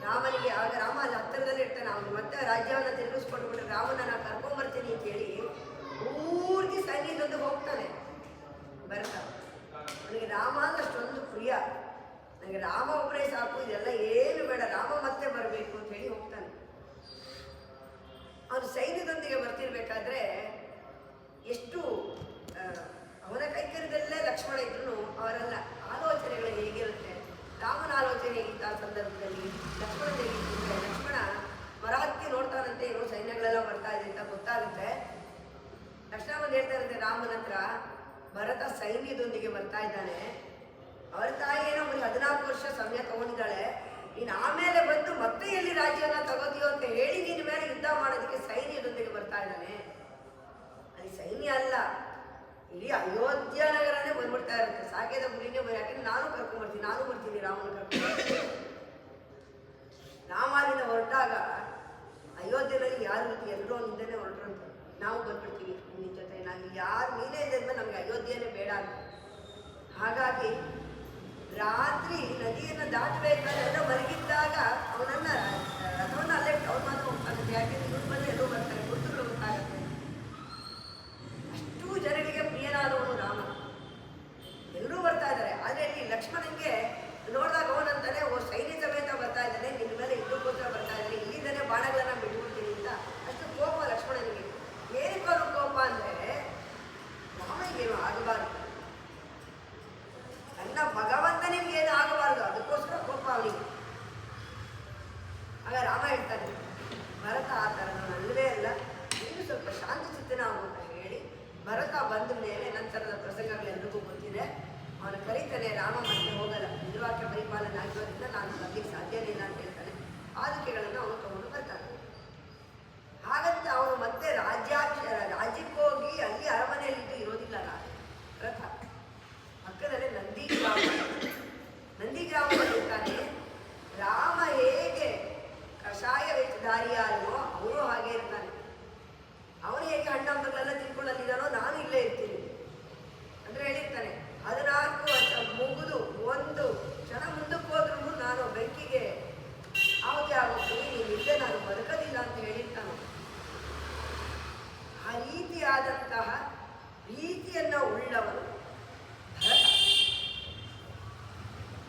ರಾಮನಿಗೆ. ಆಗ ರಾಮ ಅಲ್ಲಿ ಹತ್ತಿರದಲ್ಲಿ ಇರ್ತಾನೆ. ಅವನು ಮತ್ತೆ ರಾಜ್ಯವನ್ನು ತಿರುಗಿಸ್ಕೊಂಡ್ಬಿಟ್ಟು ರಾಮನ ಕರ್ಕೊಂಡ್ಬರ್ತೀನಿ ಅಂತ ಹೇಳಿ ಪೂರ್ತಿ ಸೈನ್ಯದೊಂದು ಹೋಗ್ತಾನೆ ಭರತ. ಅವನಿಗೆ ರಾಮ ಅಂದ್ರೆ ಅಷ್ಟೊಂದು ಪ್ರಿಯ. ನನಗೆ ರಾಮ ಒಬ್ಬರೇ ಸಾಕು, ಇದೆಲ್ಲ ಏನು ಬೇಡ, ರಾಮ ಮತ್ತೆ ಬರಬೇಕು ಅಂತ ಹೇಳಿ ಹೋಗ್ತಾನೆ. ಅವನು ಸೈನ್ಯದೊಂದಿಗೆ ಬರ್ತಿರ್ಬೇಕಾದ್ರೆ ಎಷ್ಟು ಅವನ ಕೈಕರ್ಯದಲ್ಲೇ ಲಕ್ಷ್ಮಣ ಇದ್ರು ಅವರೆಲ್ಲ ಆಲೋಚನೆಗಳು ಹೇಗಿರುತ್ತೆ, ರಾಮನ ಆಲೋಚನೆ ಹೇಗಿತ್ತು ಆ ಸಂದರ್ಭದಲ್ಲಿ, ಲಕ್ಷ್ಮಣ ಹೇಗಿರುತ್ತೆ. ಲಕ್ಷ್ಮಣ ಮರ ಹತ್ತಿ ನೋಡ್ತಾನಂತೆ, ಏನೋ ಸೈನ್ಯಗಳೆಲ್ಲ ಬರ್ತಾ ಇದೆ ಅಂತ ಗೊತ್ತಾಗುತ್ತೆ. ಲಕ್ಷ್ಮಣ ಬಂದು ಹೇಳ್ತಾ ಇರುತ್ತೆ ರಾಮನ ಹತ್ರ, ಭರತ ಸೈನ್ಯದೊಂದಿಗೆ ಬರ್ತಾ ಇದ್ದಾನೆ, ಅವರ ತಾಯಿ ಏನೋ ಒಂದು 14 ವರ್ಷ ಸಮಯ ತಗೊಂಡಿದ್ದಾಳೆ, ನೀನು ಆಮೇಲೆ ಬಂದು ಮತ್ತೆ ಎಲ್ಲಿ ರಾಜ್ಯವನ್ನ ತಗೋತೀಯೋ ಅಂತ ಹೇಳಿ ನಿನ್ನ ಮೇಲೆ ಯುದ್ಧ ಮಾಡೋದಕ್ಕೆ ಸೈನ್ಯದೊಂದಿಗೆ ಬರ್ತಾ ಇದ್ದಾನೆ. ಅಲ್ಲಿ ಸೈನ್ಯ ಅಲ್ಲ, ಇಡೀ ಅಯೋಧ್ಯ ನಗರನೇ ಬಂದ್ಬಿಡ್ತಾ ಇರುತ್ತೆ, ಸಾಕೇದ ಗುರಿನೇ ಬರೀ. ಯಾಕಂದ್ರೆ ನಾನು ಕರ್ಕೊಂಡ್ಬರ್ತೀನಿ, ನಾನು ಬರ್ತೀನಿ ರಾಮನ ಕರ್ಕೊಂಡು. ರಾಮನಿಂದ ಹೊರಟಾಗ ಅಯೋಧ್ಯೆಯಲ್ಲಿ ಯಾರು ರೀತಿ ಎಲ್ಲರೂ ನಿಂದನೇ ಹೊರಟ್ರಂತ, ನಾವು ಬಂದ್ಬಿಡ್ತೀವಿ ನಿನ್ನ ಜೊತೆ, ನಾನು ಯಾರು ನೀನೇ ಇದ್ದ ನಮ್ಗೆ ಅಯೋಧ್ಯೆನೇ ಬೇಡ ಅಂತ. ಹಾಗಾಗಿ ರಾತ್ರಿ ನದಿಯನ್ನು ದಾಟಬೇಕಾದ್ರೆ ಎಲ್ಲ ಮಲಗಿದ್ದಾಗ ಅವನನ್ನ ರಥವನ್ನು ಅಲ್ಲೇ ಅವ್ರು ಮಾತ್ರ ಹೋಗ್ತಾಗುತ್ತೆ. ಯಾಕೆಂದ್ರೆ ಇವ್ರು ಬಂದು ಎಲ್ಲರೂ ಬರ್ತಾರೆ, ಗುರುತುಗಳು ಗೊತ್ತಾಗುತ್ತೆ. ಅಷ್ಟು ಜನರಿಗೆ ಪ್ರಿಯನಾದವನು ರಾಮ, ಎಲ್ಲರೂ ಬರ್ತಾ ಇದ್ದಾರೆ. ಆದರೆ ಇಲ್ಲಿ ಲಕ್ಷ್ಮಣನಿಗೆ ನೋಡಿದಾಗ ಅವನಂತಾನೆ, ಓ ಸೈನ್ಯ ಸಮೇತ ಬರ್ತಾ ಇದ್ದಾನೆ, ನಿನ್ನ ಮೇಲೆ ಇದಕ್ಕೋಸ್ಕರ ಬರ್ತಾ ಇದ್ದಾನೆ, ಇಲ್ಲಿದ್ದಾನೆ ಬಾಣಗಳನ್ನ ಬಿಟ್ಬಿಡ್ತೀನಿ ಅಂತ ಅಷ್ಟು ಕೋಪ ಲಕ್ಷ್ಮಣನಿಗೆ. ಏನಕ್ಕೆ ಅವ್ರ ಕೋಪ ಅಂದರೆ, ರಾಮನಿಗೇನು ಆಗಬಾರ್ದು, ನನ್ನ ಭಗವಂತನಿಗೆ ಏನು ಆಗಬಾರ್ದು, ಅದಕ್ಕೋಸ್ಕರ ಕೋಪ ಅವನಿಗೆ. ಆಗ ರಾಮ ಹೇಳ್ತಾನೆ, ಭರತ ಆ ಥರ ನಾನು ಅಲ್ಲವೇ ಅಲ್ಲ, ಇನ್ನು ಸ್ವಲ್ಪ ಶಾಂತ ಚಿತ್ತನ ಅಂತ ಹೇಳಿ ಭರತ ಬಂದ ಮೇಲೆ ನಂತರದ ಪ್ರಸಂಗಗಳೆಲ್ಲರಿಗೂ ಗೊತ್ತಿದೆ. ಅವನು ಕರೀತಾನೆ, ರಾಮ ಮತ್ತೆ ಹೋಗಲ್ಲ, ನಿರ್ವಾಕ್ಯ ಪರಿಪಾಲನೆ ಆಗಿರೋದ್ರಿಂದ ನಾನು ಬರ್ಲಿಕ್ಕೆ ಸಾಧ್ಯನೇ ಇಲ್ಲ ಅಂತ ಹೇಳ್ತಾನೆ. ಪಾದುಕೆಗಳನ್ನು ಅವನು ತಗೊಂಡು ಬರ್ತಾನೆ. ಹಾಗಂತ ಅವನು ಮತ್ತೆ ರಾಜ್ಯಕ್ಕೆ ಹೋಗಿ ಅಲ್ಲಿ ಅರಮನೆಯಲ್ಲಿದ್ದು ಇರೋದಿಲ್ಲ ರಥ. ಪಕ್ಕದಲ್ಲೇ ನಂದಿಗ್ರಾಮದಲ್ಲಿರ್ತಾನೆ. ರಾಮ ಹೇಗೆ ಕಷಾಯ ವೇಷಧಾರಿಯಾದನೋ ಅವನು ಹಾಗೆ ಇರ್ತಾನೆ. ಅವನು ಹೇಗೆ ಹಣ್ಣಂಬಗಳೆಲ್ಲ ತಿಳ್ಕೊಳ್ಳಲ್ಲಿದ್ದಾನೋ ನಾನು ಇಲ್ಲೇ ಇರ್ತೀನಿ ಅಂದ್ರೆ ಹೇಳಿರ್ತಾನೆ. 14 ವರ್ಷ ಮುಗಿದು ಒಂದು ಕ್ಷಣ ಮುಂದಕ್ಕೆ ಹೋದ್ರೂ ನಾನು ಬೆಂಕಿಗೆ ಆಹುತಿ ಆಗೋಗ್ತೀನಿ, ನೀನಿಲ್ಲದೆ ನಾನು ಬದುಕೋದಿಲ್ಲ ಅಂತ ಹೇಳಿರ್ತಾನೆ. ಆ ರೀತಿಯಾದಂತಹ ಪ್ರೀತಿಯನ್ನ ಉಳ್ಳವನು ಭರತ.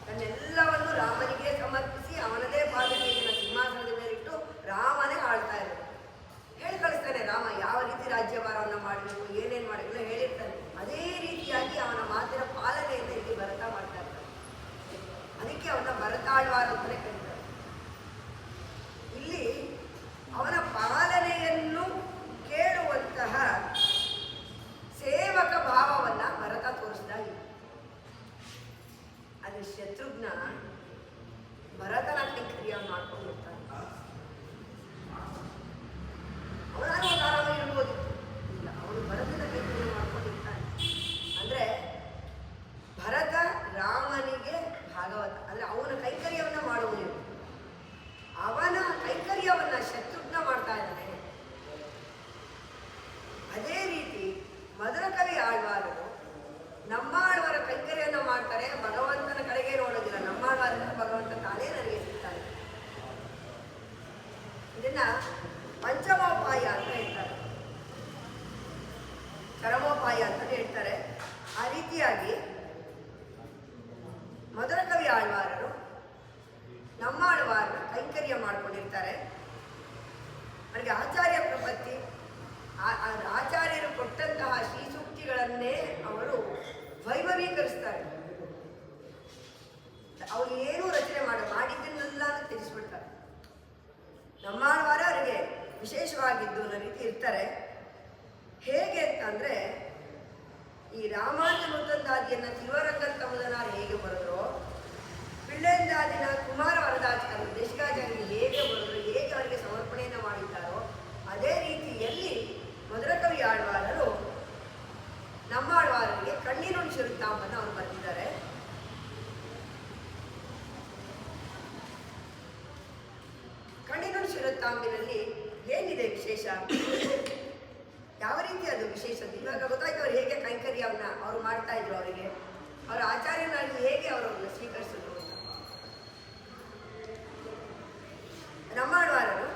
ತನ್ನೆಲ್ಲವನ್ನು ರಾಮನಿಗೆ ಸಮರ್ಪಿಸಿ ಅವನದೇ ಪಾದಕೀಯನ ಸಿಂಹಾಸನದ ಮೇಲಿಟ್ಟು ರಾಮನೇ ಆಳ್ತಾ ಇರೋದು. ಹೇಳಿ ಕಳಿಸ್ತಾನೆ ರಾಮ ಯಾವ ರೀತಿ ರಾಜ್ಯಭಾರವನ್ನು ಮಾಡಬೇಕು, ಏನೇನು ಮಾಡಬೇಕು ಹೇಳಿರ್ತಾನೆ. ಅದೇ ರೀತಿಯಾಗಿ ಅವನ ಮಾತಿನ ಪಾಲನೆಯನ್ನು ಇಲ್ಲಿ ಭರತ ಮಾಡ್ತಾ ಇರ್ತಾನೆ. ಅದಕ್ಕೆ ಅವನ ಭರತಾಳ್ವಾರ ಅಂತಲೇ ಕರೀತಾರೆ. ಇಲ್ಲಿ ಅವನ ಪಾಲನೆಯನ್ನು ಕೇಳುವಂತಹ ಸೇವಕ ಭಾವವನ್ನು ಪಂಚಮೋಪಾಯ ಅಂತ ಹೇಳ್ತಾರೆ, ಚರಮೋಪಾಯ ಅಂತ ಹೇಳ್ತಾರೆ. ಆ ರೀತಿಯಾಗಿ ಮಧುರಕವಿ ಆಳ್ವಾರರು ನಮ್ಮಾಳ್ವಾರನ ಕೈಂಕರ್ಯ ಮಾಡಿಕೊಂಡಿರ್ತಾರೆ. ಅವರಿಗೆ ಆಚಾರ್ಯ ಪ್ರಪತ್ತಿ, ಆಚಾರ್ಯರು ಕೊಟ್ಟಂತಹ ಶ್ರೀಸೂಕ್ತಿಗಳನ್ನೇ ಅವರು ವೈಭವೀಕರಿಸ್ತಾರೆ. ಅವರು ಏನೂ ರಚನೆ ಮಾಡಿದ್ದನ್ನೆಲ್ಲ ತಿಳಿಸ್ಬಿಡ್ತಾರೆ. ನಮ್ಮಾಳ್ವಾರ ಅವರಿಗೆ ವಿಶೇಷವಾಗಿದ್ದು ಅನ್ನೋ ರೀತಿ ಇರ್ತಾರೆ. ಹೇಗೆ ಅಂತಂದರೆ, ಈ ರಾಮಾನುಜನುತಂದಾದಿಯನ್ನು ತಿರುವರಂಗನ್ ತಮ್ಮದನಾರು ಹೇಗೆ ಬರೆದ್ರು, ಪಿಳ್ಳೆಂದಾದಿನ ಕುಮಾರ ವರದಾಚಾರ್ಯ ದೇಶಿಕಾಚಾರ್ಯರು ಹೇಗೆ ಬರೆದ್ರು, ಹೇಗೆ ಅವರಿಗೆ ಸಮರ್ಪಣೆಯನ್ನು ಮಾಡಿದ್ದಾರೋ ಅದೇ ರೀತಿಯಲ್ಲಿ ಮಧುರಕವಿ ಆಳ್ವಾರರು ನಮ್ಮಾಳ್ವಾರರಿಗೆ ಕಣ್ಣಿನುಣ್ ಶಿರುತ್ತಾಂಬನ್ನು ಅವರು ಬರೆದಿದ್ದಾರೆ. ಕಣ್ಣಿನುಣ್ ಶಿರುತ್ತಾಂಬಿನಲ್ಲಿ ಏನಿದೆ ವಿಶೇಷ, ಯಾವ ರೀತಿ ಅದು ವಿಶೇಷ? ಇವಾಗ ಗೊತ್ತಾಯ್ತು ಅವ್ರು ಹೇಗೆ ಕೈಂಕರ್ಯವನ್ನ ಅವರು ಮಾಡ್ತಾ ಇದ್ರು, ಅವರಿಗೆ ಅವರ ಆಚಾರ್ಯನಾಗಿ ಹೇಗೆ ಅವರನ್ನು ಸ್ವೀಕರಿಸಿದ್ರು. ನಮ್ಮಾಳ್ವಾರರು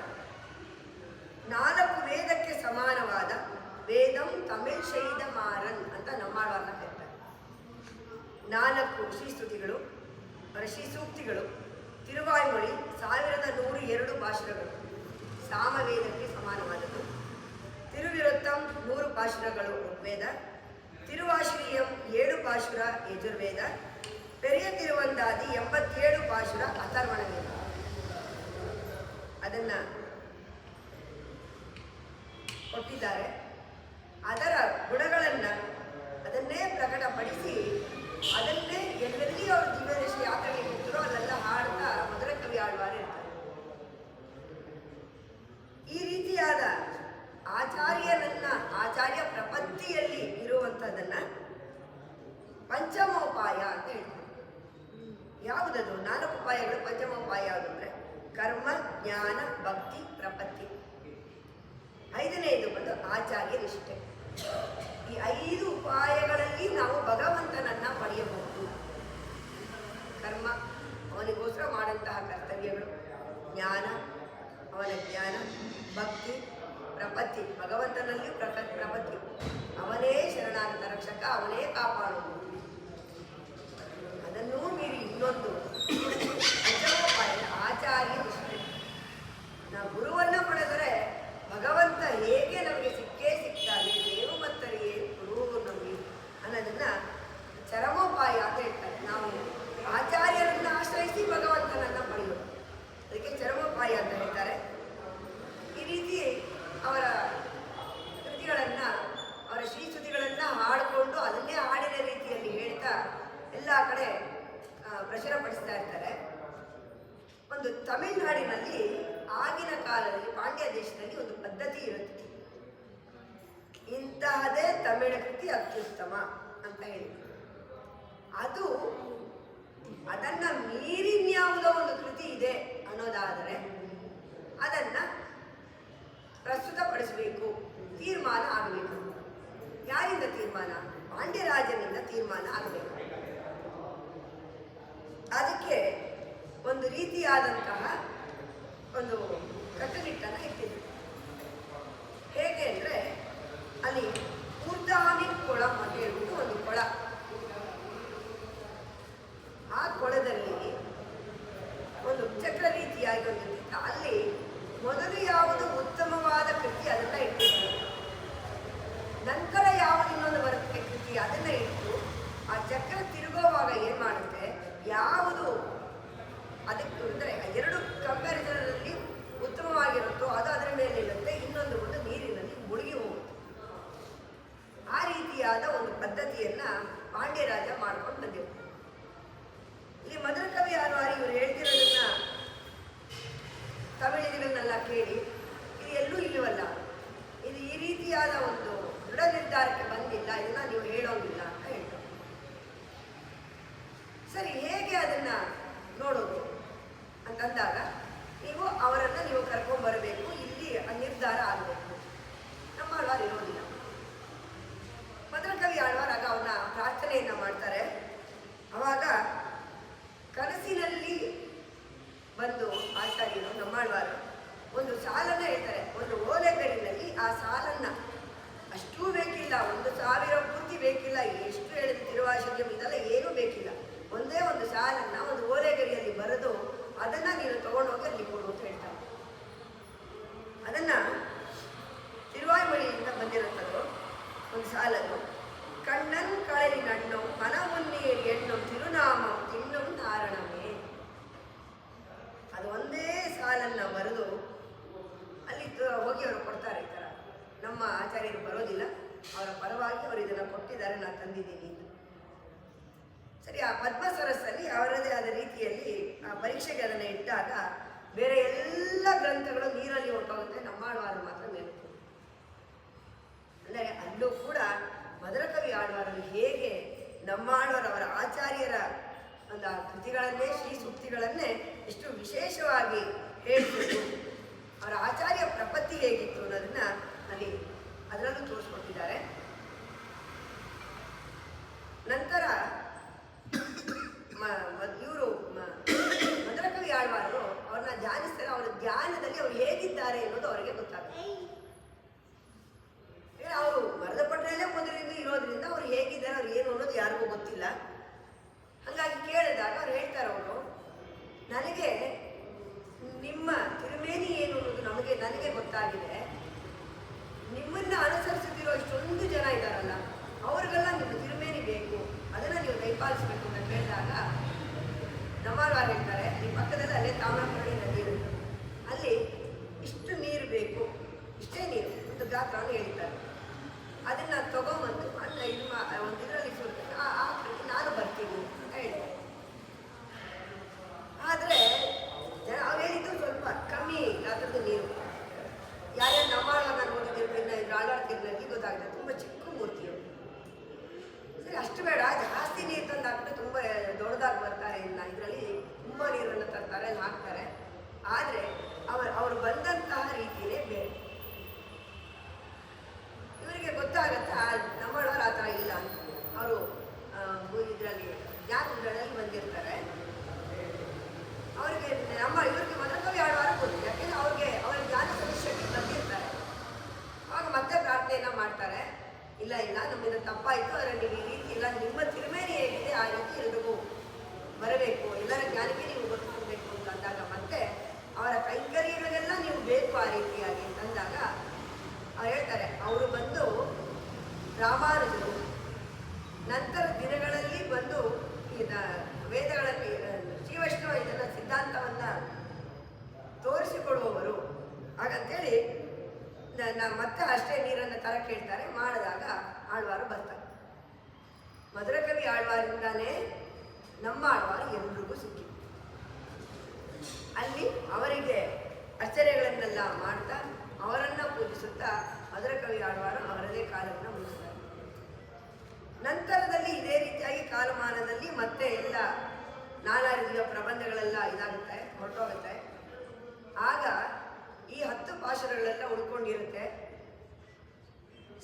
4 ವೇದಕ್ಕೆ ಸಮಾನವಾದ ವೇದಂ ತಮಿಳ್ ಶೈದ ಮಾರನ್ ಅಂತ ನಮ್ಮಾಳ್ವಾರನ ಹೇಳ್ತಾರೆ. 4 ಶ್ರೀಸ್ತುತಿಗಳು, ಅವರ ಶ್ರೀಸೂಕ್ತಿಗಳು, ತಿರುವಾಯ್ಮೊಳಿ 1102 ಪಾಶುರಗಳು ಸಾಮವೇದಕ್ಕೆ ಸಮಾನವಾದದ್ದು. ತಿರುವಿರುತ್ತಂ 100 ಪಾಶುರಗಳು ಋಗ್ವೇದ, ತಿರುವಾಶ್ರೀಯಂ 7 ಪಾಶುರ ಯಜುರ್ವೇದ, ಪೆರಿಯ ತಿರುವಂದಾದಿ 87 ಪಾಶುರ ಅಥರ್ವಣ ವೇದ. ಅದನ್ನ ಕೊಟ್ಟಿದ್ದಾರೆ. ಅದರ ಗುಣಗಳನ್ನು ಅದನ್ನೇ ಪ್ರಕಟಪಡಿಸಿ ಅದನ್ನೇ ಎಲ್ಲೆಲ್ಲಿ ಅವರು ದಿವ್ಯದೇಶ ಯಾತ್ರೆಗೆ ಹೋಗ್ತಾರೋ ಅಲ್ಲೆಲ್ಲ ಹಾಡ್ತಾ ಮಧುರಕವಿ ಆಳ್ವಾರ ಇರ್ತಾರೆ. ಈ ರೀತಿಯಾದ ಆಚಾರ್ಯ ಪ್ರಪತ್ತಿಯಲ್ಲಿ ಇರುವಂಥದ್ದನ್ನ ಪಂಚಮೋಪಾಯ ಅಂತ ಹೇಳ್ತಾರೆ. ಯಾವುದದು 4 ಉಪಾಯಗಳು? ಪಂಚಮೋಪಾಯ ಯಾವುದು ಅಂದರೆ ಕರ್ಮ, ಜ್ಞಾನ, ಭಕ್ತಿ, ಪ್ರಪತ್ತಿ. 5ನೇದು ಬಂದು ಆಚಾರ್ಯ ನಿಷ್ಠೆ. ಈ 5 ಉಪಾಯಗಳಲ್ಲಿ ನಾವು ಭಗವಂತನನ್ನ ಪಡೆಯಬಹುದು. ಕರ್ಮ, ಅವನಿಗೋಸ್ಕರ ಮಾಡಂತಹ ಕರ್ತವ್ಯಗಳು, ಜ್ಞಾನ, ಅವನ ಜ್ಞಾನ, ಭಕ್ತಿ, ಪ್ರಪತ್ತಿ, ಭಗವಂತನಲ್ಲಿ ಪ್ರಪತ್ತಿ, ಅವನೇ ಶರಣಾಗತ ರಕ್ಷಕ, ಅವನೇ ಕಾಪಾಡುವುದು. ಅದನ್ನೂ ಮೀರಿ ಇನ್ನೊಂದು ಪಂಚಮೋಪಾಯ ಆಚಾರ್ಯ ನಿಷ್ಠೆ. ನಾವು ಗುರುವನ್ನ ಪಡೆದರೆ ಭಗವಂತ ಹೇಗೆ ನಮಗೆ ಸಿಕ್ಕೇ ಸಿಗ್ತಾನೆ, ದೇವು ಮತ್ತರಿಗೆ ಗುರು ನಮಗೆ ಅನ್ನೋದನ್ನ ಚರಮೋಪಾಯ ಅಂತ ಹೇಳ್ತಾರೆ. ನಾವು ಆಚಾರ್ಯರನ್ನ ಆಶ್ರಯಿಸಿ ಭಗವಂತನನ್ನ ಪಡೆಯೋದು, ಅದಕ್ಕೆ ಚರಮೋಪಾಯ ಅಂತ ಹೇಳ್ತಾರೆ. ಈ ರೀತಿ ಅವರ ಕೃತಿಗಳನ್ನ, ಅವರ ಶ್ರೀಸ್ತುತಿಗಳನ್ನ ಹಾಡಿಕೊಂಡು ಅದನ್ನೇ ಹಾಡಿನ ರೀತಿಯಲ್ಲಿ ಹೇಳ್ತಾ ಎಲ್ಲ ಕಡೆ ಪ್ರಚುರಪಡಿಸ್ತಾ ಇರ್ತಾರೆ. ಒಂದು ತಮಿಳುನಾಡಿನಲ್ಲಿ ಆಗಿನ ಕಾಲದಲ್ಲಿ ಪಾಂಡ್ಯ ದೇಶದಲ್ಲಿ ಒಂದು ಪದ್ಧತಿ ಇರುತ್ತೆ, ಇಂತಹದೇ ತಮಿಳ ಕೃತಿ ಅತ್ಯುತ್ತಮ ಅಂತ ಹೇಳಿ. ಅದನ್ನ ಮೀರಿನ್ಯಾವುದೋ ಒಂದು ಕೃತಿ ಇದೆ ಅನ್ನೋದಾದರೆ ಅದನ್ನ ಪ್ರಸ್ತುತಪಡಿಸಬೇಕು, ತೀರ್ಮಾನ ಆಗಬೇಕು. ಯಾರಿಂದ ತೀರ್ಮಾನ? ಪಾಂಡ್ಯರಾಜನಿಂದ ತೀರ್ಮಾನ ಆಗಬೇಕು. ಅದಕ್ಕೆ ಒಂದು ರೀತಿಯಾದಂತಹ ಒಂದು ಕಟ್ಟುನಿಟ್ಟನ್ನು ಇಟ್ಟಿದ್ರು. ಹೇಗೆ ಅಂದರೆ, ಅಲ್ಲಿ ಊರ್ಧಾನಿ ಕೊಳಂ ಅಂತ ಹೇಳ್ಬಿಟ್ಟು ಒಂದು ಕೊಳ, ಆ ಕೊಳದಲ್ಲಿ ಒಂದು ಚಕ್ರ ರೀತಿಯಾಗಿ ಒಂದು ಅಲ್ಲಿ ಮೊದಲು ಯಾವುದು ಉತ್ತಮವಾದ ಕೃತಿ ಅದನ್ನ ಇಟ್ಟಿದ್ರು, ನಂತರ ಯಾವುದು ಇನ್ನೊಂದು ಬರುತ್ತೆ ಕೃತಿ ಅದನ್ನ ಇಟ್ಟು ಆ ಚಕ್ರ ತಿರುಗುವಾಗ ಏನ್ ಮಾಡುತ್ತೆ, ಯಾವುದು ಅದಕ್ಕೆ ಅಂದರೆ 2 ಕಂಪ್ಯಾರಿಸನಲ್ಲಿ ಉತ್ತಮವಾಗಿರುತ್ತೋ ಆ ಸಾಲನ್ನು ಅಷ್ಟೂ ಬೇಕಿಲ್ಲ, 1,000 ಪೂರ್ತಿ ಬೇಕಿಲ್ಲ, ಎಷ್ಟು ಹೇಳಿದ ತಿರುವಾಶಿಗೆ ಇದೆಲ್ಲ ಏನೂ ಬೇಕಿಲ್ಲ. ಒಂದೇ ಒಂದು ಸಾಲನ್ನು ಒಂದು ಓಲೆಗರಿಯಲ್ಲಿ ಬರೆದು ಅದನ್ನು ನೀನು ತಗೊಂಡೋಗಿ ಅಲ್ಲಿ ಕೊಡು ಅಂತ ಹೇಳ್ತಾರೆ. ಅದನ್ನು ತಿರುವಾಯ್ಮೊழிಯಿಂದ ಬಂದಿರುತ್ತದು ಒಂದು ಸಾಲದು. ಕಣ್ಣನ್ ಕಳಲಿ ನಣ್ಣು ಮನಮುನ್ನೀರ್ ಎಣ್ಣು ತಿರುನಾಮಂ ತಿಣ್ಣಂ ನಾರಣಮೇ. ಅದು ಒಂದೇ ಸಾಲನ್ನು ಬರೆದು ಅಲ್ಲಿ ಹೋಗಿ ಅವರು ಕೊಡ್ತಾರೆ. ಈ ಥರ ನಮ್ಮ ಆಚಾರ್ಯರು ಬರೋದಿಲ್ಲ, ಅವರ ಪರವಾಗಿ ಅವರು ಇದನ್ನು ಕೊಟ್ಟಿದ್ದಾರೆ, ನಾನು ತಂದಿದ್ದೀನಿ ಅಂತ. ಸರಿ, ಆ ಪದ್ಮ ಸರಸ್ಸಲ್ಲಿ ಅವರದೇ ಆದ ರೀತಿಯಲ್ಲಿ ಆ ಪರೀಕ್ಷೆಗೆ ಅದನ್ನು ಇಟ್ಟಾಗ ಬೇರೆ ಎಲ್ಲ ಗ್ರಂಥಗಳು ನೀರಲ್ಲಿ ಹೊರಟೋಗುತ್ತೆ, ನಮ್ಮಾಳ್ವಾರು ಮಾತ್ರ ಮೇಲುತ್ತೆ. ಅಂದರೆ ಅಲ್ಲೂ ಕೂಡ ಮಧುರಕವಿ ಆಳ್ವಾರರು ಹೇಗೆ ನಮ್ಮಾಳ್ವಾರು ಅವರ ಆಚಾರ್ಯರ ಒಂದು ಆ ಕೃತಿಗಳನ್ನೇ, ಶ್ರೀ ಸೂಕ್ತಿಗಳನ್ನೇ ಎಷ್ಟು ವಿಶೇಷವಾಗಿ ಹೇಳ್ತಿದ್ರು, ಅವರ ಆಚಾರ್ಯ ಪ್ರಪತ್ತಿ ಹೇಗಿತ್ತು ಅನ್ನೋದನ್ನ ಅಲ್ಲಿ ಅದರಲ್ಲೂ ತೋರಿಸ್ಕೊಟ್ಟಿದ್ದಾರೆ. ನಂತರ ಇವರು ಮಧುರಕವಿ ಆಳ್ವಾರರು ಅವ್ರನ್ನ ಧ್ಯಾನಿಸ್ತಾರೆ. ಅವರ ಧ್ಯಾನದಲ್ಲಿ ಅವ್ರು ಹೇಗಿದ್ದಾರೆ ಅನ್ನೋದು ಅವರಿಗೆ ಗೊತ್ತಾಗುತ್ತೆ. ಅವರು ಮರದ ಪಟ್ಟಣಲ್ಲೇ ಮೊದಲಿಂದ ಇರೋದ್ರಿಂದ ಅವ್ರು ಹೇಗಿದ್ದಾರೆ, ಅವ್ರು ಏನು ಅನ್ನೋದು ಯಾರಿಗೂ ಗೊತ್ತಿಲ್ಲ. ಹಾಗಾಗಿ ಕೇಳಿದಾಗ ಅವ್ರು ಹೇಳ್ತಾರೆ, ಅವರು ನನಗೆ ನಿಮ್ಮ ತಿರುಮೇನಿ ಏನು ಅನ್ನೋದು ನನಗೆ ಗೊತ್ತಾಗಿದೆ. ನಿಮ್ಮನ್ನ ಅನುಸರಿಸುತ್ತಿರೋ ಇಷ್ಟೊಂದು ಜನ ಇದ್ದಾರಲ್ಲ, ಅವ್ರಿಗೆಲ್ಲ ನಿಮ್ಮ ತಿರುಮೇನಿ ಬೇಕು, ಅದನ್ನು ನೀವು ದಯಪಾಲಿಸಬೇಕು ಅಂತ ಕೇಳಿದಾಗ ನಮ್ಮಾಳ್ವಾರು ಹೇಳ್ತಾರೆ, ಈ ಪಕ್ಕದಲ್ಲಿ ಅಲ್ಲೇ ತಾಮ್ರಪರ್ಣಿ ನದಿ ಇರುತ್ತೆ, ಅಲ್ಲಿ ಇಷ್ಟು ನೀರು ಬೇಕು, ಇಷ್ಟೇ ನೀರು ಒಂದು ಗಾತ್ರವನ್ನು ಹೇಳ್ತಾರೆ. ಅದನ್ನು ತಗೊಂಬಂದು ಒಂದು ಇದರಲ್ಲಿ ನಾನು ಬರ್ತೀನಿ ಅಂತ ಹೇಳ್ತಾರೆ. ಆದರೆ ಅವ್ರು ಹೇಳಿದ್ದು ಸ್ವಲ್ಪ ಕಮ್ಮಿ ಗಾತ್ರದ ನೀರು. ಯಾರ್ಯಾರು ನಮ್ಮಾಳ್ವಾರನ್ನ ನೋಡಿದ್ರಿಂದ ಇದು ಆಳಾಡ್ತಿರ್ನಲ್ಲಿ ಗೊತ್ತಾಗುತ್ತೆ, ತುಂಬ ಚಿಕ್ಕ ಮೂರ್ತಿಯು. ಸರಿ, ಅಷ್ಟು ಬೇಡ, ಜಾಸ್ತಿ ನೀರು ತಂದು ಹಾಕಿದ್ರೆ ತುಂಬ ದೊಡ್ಡದಾಗಿ ಬರ್ತಾರೆ ಇಲ್ಲ, ಇದರಲ್ಲಿ ತುಂಬ ನೀರನ್ನು ತರ್ತಾರೆ, ಅಲ್ಲಿ ಹಾಕ್ತಾರೆ. ಆದರೆ ಅವರು ಬಂದಂತಹ ರೀತಿಯೇ ಬೇರೆ. ಇವರಿಗೆ ಗೊತ್ತಾಗತ್ತೆ ನಮ್ಮಳವರು ಆ ಥರ ಇಲ್ಲ ಅಂತ. ಅವರು ಇದರಲ್ಲಿ ಜ್ಞಾನದಲ್ಲಿ ಬಂದಿರ್ತಾರೆ. ಅವ್ರಿಗೆ ಇವ್ರಿಗೆ ಮಧುರಕವಿ ಆಳ್ವಾರ ಗೊತ್ತಿಲ್ಲ, ಯಾಕೆಂದರೆ ಅವ್ರ ಜ್ಞಾನ ಸಮಸ್ಯೆಗೆ ಬಂದಿರ್ತಾರೆ. ಅವಾಗ ಮತ್ತೆ ಪ್ರಾರ್ಥನೆಯನ್ನು ಮಾಡ್ತಾರೆ, ಇಲ್ಲ ನಮ್ಮಿಂದ ತಪ್ಪಾಯಿತು, ಆದರೆ ನೀವು ಈ ರೀತಿ ಇಲ್ಲ, ನಿಮ್ಮ ತಿರುಮೇನಿ ಹೇಗಿದೆ ಆ ರೀತಿ ಎಲ್ರಿಗೂ ಬರಬೇಕು, ಎಲ್ಲರ ಜ್ಞಾನಕ್ಕೆ ನೀವು ಗೊತ್ತಿರಬೇಕು ಅಂತ ಅಂದಾಗ ಮತ್ತೆ ಅವರ ಕೈಂಕರ್ಯಗಳಿಗೆಲ್ಲ ನೀವು ಬೇಕು ಆ ರೀತಿಯಾಗಿ ಅಂತಂದಾಗ ಅವ್ರು ಹೇಳ್ತಾರೆ, ಅವರು ಬಂದು ರಾಮಾನುಜರು ನಂತರ ದಿನಗಳಲ್ಲಿ ಬಂದು ವೇದಗಳಲ್ಲಿ ಶ್ರೀವೈಷ್ಣವ ಇದನ್ನು ಸಿದ್ಧಾಂತವನ್ನು ತೋರಿಸಿಕೊಡುವವರು. ಹಾಗಂತೇಳಿ ಮತ್ತೆ ಅಷ್ಟೇ ನೀರನ್ನು ತರ ಕೇಳ್ತಾರೆ. ಮಾಡಿದಾಗ ಆಳ್ವಾರು ಬರ್ತಾರೆ. ಮಧುರಕವಿ ಆಳ್ವಾರಿಂದಾನೇ ನಮ್ಮ ಆಳ್ವಾರು ಎಲ್ರಿಗೂ ಸಿಕ್ಕಿತ್ತು. ಅಲ್ಲಿ ಅವರಿಗೆ ಅರ್ಚನೆಗಳನ್ನೆಲ್ಲ ಮಾಡ್ತಾ ಅವರನ್ನು ಪೂಜಿಸುತ್ತಾ ಮಧುರಕವಿ ಆಳ್ವಾರು ಅವರದೇ ಕಾಲವನ್ನು ಮುಗಿಸ್ತಾರೆ. ನಂತರದಲ್ಲಿ ಇದೇ ರೀತಿಯಾಗಿ ಕಾಲಮಾನದಲ್ಲಿ ಮತ್ತೆ ಎಲ್ಲ ನಾನಾ ರೀತಿಯ ಪ್ರಬಂಧಗಳೆಲ್ಲ ಇದಾಗುತ್ತೆ, ಹೊರಟೋಗುತ್ತೆ. ಆಗ ಈ 10 ಪಾಶುರಗಳೆಲ್ಲ ಉಳ್ಕೊಂಡಿರುತ್ತೆ.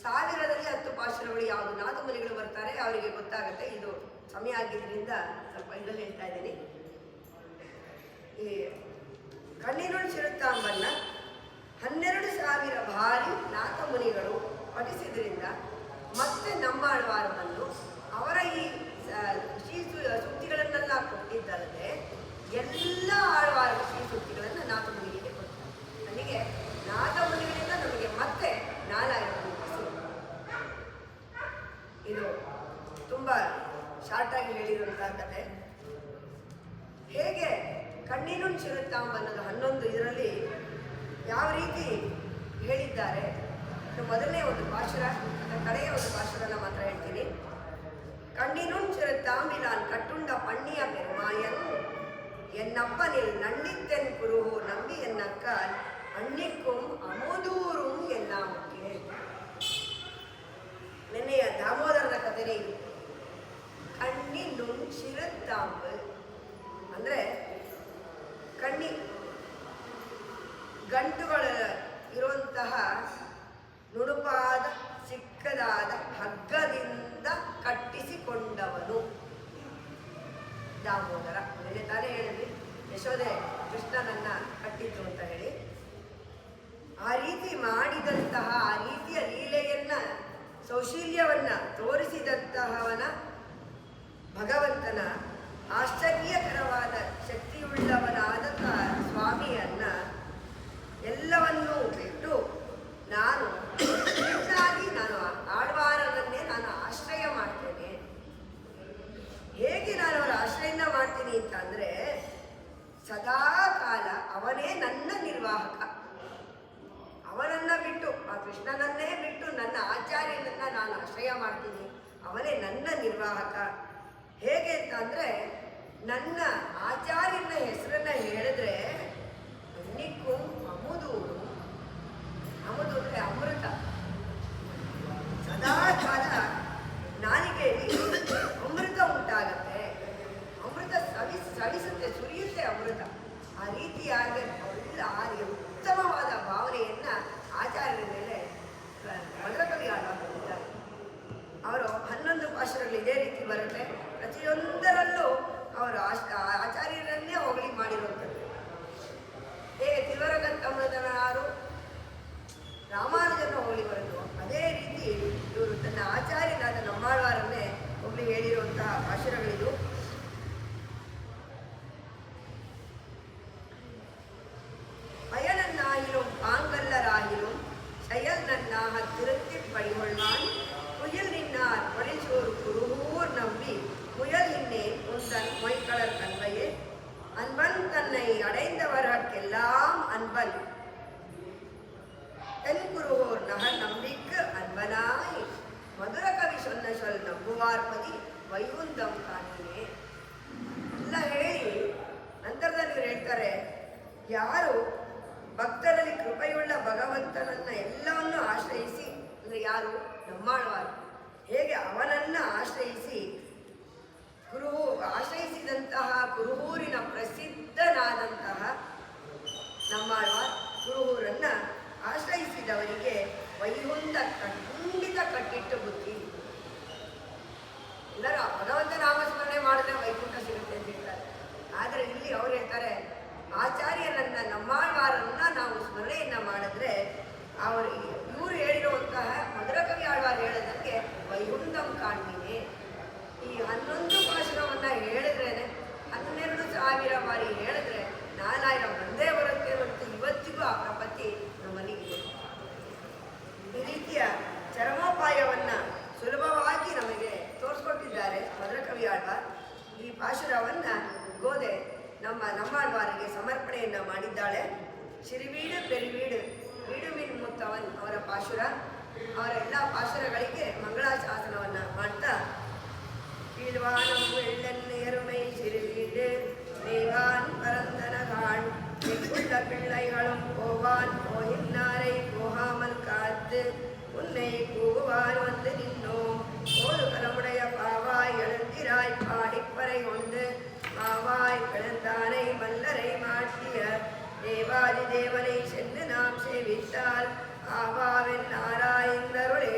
1000ರಲ್ಲಿ 10 ಪಾಶುರಗಳು ಯಾವುದು ನಾಥಮುನಿಗಳು ಬರ್ತಾರೆ, ಅವರಿಗೆ ಗೊತ್ತಾಗುತ್ತೆ. ಇದು ಸಮಯ ಆಗಿದ್ದರಿಂದ ಸ್ವಲ್ಪ ಇದನ್ನು ಹೇಳ್ತಾ ಇದ್ದೀನಿ. ಈ ಕಣ್ಣಿನೊಳು ಚಿರುತ್ತಾಂಬನ್ನ 12,000 ಬಾರಿ ನಾಥಮುನಿಗಳು ಪಠಿಸಿದ್ರಿಂದ ಮತ್ತೆ ನಮ್ಮಾಳ್ವಾರು ಬಂದು ಅವರ ಈ ಶ್ರೀ ಸೂಕ್ತಿಗಳನ್ನೆಲ್ಲ ಕೊಟ್ಟಿದ್ದಲ್ಲದೆ ಎಲ್ಲ ಆಳ್ವಾರ ಶ್ರೀ ಸೂಕ್ತಿಗಳನ್ನು ನಾಥಮುನಿಗಳಿಗೆ ಕೊಡ್ತಾರೆ. ನನಗೆ ನಾಥಮುನಿಗಳಿಂದ ನಮಗೆ ಮತ್ತೆ ನಾನಾಯಿತು. ಇದು ತುಂಬ ಶಾರ್ಟಾಗಿ ಹೇಳಿರುವಂತಹ ಕತೆ. ಹೇಗೆ ಕಣ್ಣಿನೊಂದು ಚಿರುತ್ತಾಂಬ ಅನ್ನೋದು 11 ಇದರಲ್ಲಿ ಯಾವ ರೀತಿ ಹೇಳಿದ್ದಾರೆ. ಮೊದಲನೇ ಒಂದು ಪಾಶುರ, ಕಡೆಯ ಒಂದು ಪಾಶುರನ ಮಾತ್ರ ಹೇಳ್ತೀನಿ. கண்ணினும் சிறு தாம்பிலான் கட்டுண்ட பண்ணிய பெருமாயன் என்னப்பனில் நன்னித்தென் குருகோ நம்பி என் அக்கால் அன்னிக்கும் ಅಮೋದೂರುಂ ಎನ್ನಾಮಕ್ಕೆ. ನೆನ್ನೆಯ ದಾಮೋದರನ ಕಥೆನೇ ಇದು. ಕಣ್ಣಿನುಂ ಶಿರತ್ತಾಂಬು ಅಂದರೆ ಕಣ್ಣಿ ಗಂಟುಗಳ ಇರುವಂತಹ ನುಡುಪಾದ ಚಿಕ್ಕದಾದ ಹಗ್ಗದಿಂದ ಕಟ್ಟಿಸಿಕೊಂಡವನು ದಾಮೋದರ. ನೆನ್ನೆ ತಾನೇ ಹೇಳಿದ್ವಿ, ಯಶೋದೆ ಕೃಷ್ಣನನ್ನ ಕಟ್ಟಿದ್ದು ಅಂತ ಹೇಳಿ. ಆ ರೀತಿ ಮಾಡಿದಂತಹ ಆ ಸೌಶೀಲ್ಯವನ್ನ ತೋರಿಸಿದಂತಹವನ ಭಗವಂತನ ಆಶ್ಚರ್ಯಕರವಾದ ಶಕ್ತಿಯುಳ್ಳವನಾದಂತಹ ಸ್ವಾಮಿಯನ್ನ ಎಲ್ಲವನ್ನೂ ಬಿಟ್ಟು ನಾನು ಆಳ್ವಾರನನ್ನೇ ನಾನು ಆಶ್ರಯ ಮಾಡ್ತೇನೆ. ಹೇಗೆ ನಾನು ಅವರ ಆಶ್ರಯನ ಮಾಡ್ತೀನಿ ಅಂತಂದ್ರೆ ಸದಾ ಕಾಲ ಅವನೇ ನನ್ನ ನಿರ್ವಾಹಕ. ಅವನನ್ನ ಬಿಟ್ಟು ಆ ಕೃಷ್ಣನನ್ನೇ ಬಿಟ್ಟು ನನ್ನ ಆಚಾರ್ಯನನ್ನ ನಾನು ಆಶ್ರಯ ಮಾಡ್ತೀನಿ. ಅವನೇ ನನ್ನ ನಿರ್ವಾಹಕ. ಹೇಗೆ ಅಂತ ಅಂದ್ರೆ ನನ್ನ ಆಚಾರ್ಯನ ಹೆಸರನ್ನ ಹೇಳಿದ್ರೆ ಅನ್ನಿಕ್ಕೂ ಅಮುದೂರು. ಅಮುದು ಅಂದ್ರೆ ಅಮೃತ. ಸದಾ ಕಾಲ ನಾಲಿಗೆಯಲ್ಲಿ ಅಮೃತ ಉಂಟಾಗತ್ತೆ. ಅಮೃತ ಸವಿಸುತ್ತೆ, ಸುರಿಯುತ್ತೆ ಅಮೃತ. ಆ ರೀತಿಯಾಗಿ ಉತ್ತಮವಾದ ಭಾವನೆಯನ್ನ ಆಚಾರ್ಯರ ಮೇಲೆ ಮಧುರಕವಿ ಆಡಿದ್ದಾರೆ. ಅವರು 11 ಪಾಶುರಗಳು ಇದೇ ರೀತಿ ಬರುತ್ತೆ. ಪ್ರತಿಯೊಂದರಲ್ಲೂ ಅವರು ಆಚಾರ್ಯರನ್ನೇ ಹೊಗಳಿ ಮಾಡಿರುವಂಥದ್ದು. ಹೇಗೆ ತಿರುವರಗತ್ತಮ್ಮದನಾರು ರಾಮಾನುಜನ ಹೊಗಳಿ ಬರೋದು, ಅದೇ ರೀತಿ ಇವರು ತನ್ನ ಆಚಾರ್ಯನಾದ ನಮ್ಮಾಳ್ವಾರನ್ನೇ ಹೊಗಳಿ ಹೇಳಿರುವಂತಹ ಪಾಶುರಗಳಿದು. அயனன்னாயிலும் பாங்கல்லராயிலும் செயல் நன்னாக திருத்தி பணிகொள்வான் புயல் நின்னார் பழிச்சோறு குருகூர் நம்பி முயல் இன்னே உந்தன் மொய்களர் கண்மையே அன்பன் தன்னை அடைந்தவர்கெல்லாம் அன்பன் தென் குருகூர் நகர் நம்பிக்கு அன்பனாய் மதுர கவி சொன்ன சொல் நம்புவார்ಪದಿ ವೈಗುಂಧಂ ಕಾಣಿಯೇ ಎಲ್ಲ ಹೇಳಿ ನಂತರದಲ್ಲಿ ಇವರು ಹೇಳ್ತಾರೆ, ಯಾರು ಭಕ್ತರಲ್ಲಿ ಕೃಪೆಯುಳ್ಳ ಭಗವಂತನನ್ನ ಎಲ್ಲವನ್ನು ಆಶ್ರಯಿಸಿ, ಅಂದ್ರೆ ಯಾರು ನಮ್ಮಾಳ್ವಾರು, ಹೇಗೆ ಅವನನ್ನ ಆಶ್ರಯಿಸಿ ಆಶ್ರಯಿಸಿದಂತಹ ಕುರುಹೂರಿನ ಪ್ರಸಿದ್ಧನಾದಂತಹ ನಮ್ಮಾಳ್ವಾರ್ ಕುರುಹೂರನ್ನ ಆಶ್ರಯಿಸಿದವರಿಗೆ ವೈಗುಂಧ ಖಂಡಿತ ಕಟ್ಟಿಟ್ಟು ಬುದ್ಧಿ. ಎಲ್ಲರೂ ಭಗವಂತ ನಾಮಸ್ಮರಣೆ ಮಾಡಿದ್ರೆ ವೈಕುಂಠ ಸಿಗುತ್ತೆ ಅಂತ ಹೇಳ್ತಾರೆ. ಆದರೆ ಇಲ್ಲಿ ಅವ್ರು ಹೇಳ್ತಾರೆ, ಆಚಾರ್ಯನನ್ನ ನಮ್ಮಾಳ್ವಾರನ್ನ ನಾವು ಸ್ಮರಣೆಯನ್ನ ಮಾಡಿದ್ರೆ ಇವರು ಹೇಳಿರುವಂತಹ ಮಧುರಕವಿ ಆಳ್ವಾರ್ ಹೇಳೋದಕ್ಕೆ ವೈಗುಂಧಂ ಕಾಣ್ತೀನಿ. ಈ 11 ಪಾಶುರವನ್ನ ಹೇಳಿದ್ರೇನೆ 12,000 ಬಾರಿ ಹೇಳಿದ್ರೆ 4000 ಬಂದೇ ಬರುತ್ತೆ ಹೊರತು ಇವತ್ತಿಗೂ ಆ ಪ್ರಪತ್ತಿ ನಮ್ಮಲ್ಲಿದೆ. ಈ ರೀತಿಯ ಚರಮೋಪಾಯವನ್ನ ಸುಲಭವಾಗಿ ನಮಗೆ ತೋರಿಸ್ಕೊಟ್ಟಿದ್ದಾರೆ ಮಧುರಕವಿ ಆಳ್ವಾರ್. ಈ ಪಾಶುರವನ್ನ ಗೋದೆ ನಮ್ಮಾಳ್ವಾರಿಗೆ ಸಮರ್ಪಣೆಯನ್ನ ಮಾಡಿದ್ದಾಳೆ. ಶಿರಿವೀಡು ಪೆರಿವೀಡು ವೀಡುಮಿನ್ ಮುತ್ತವನ್ ಅವರ ಪಾಶುರ. ಅವರ ಎಲ್ಲ ಪಾಶುರಗಳಿಗೆ ಮಂಗಳಾಶಾಸನವನ್ನ ಮಾಡ್ತಾ, கீழ்வானம் வெள்ளன் நேருமை சிறுவீடு நெய்வான் பரந்தனகாள் உள்ள பிள்ளைகளும் போவான் போகின்னாரை போகாமல் காத்து உன்னை கூவான் வந்து நின்னோம் போது கலமுடைய பாவாய் எழுந்திராய் பாடிப்பறை கொண்டு மாவாய் பிளந்தானை மல்லரை மாட்டிய தேவாதி தேவனை சென்று நாம் சேவித்தால் ஆவாவின் ஆராய்ந்தருளே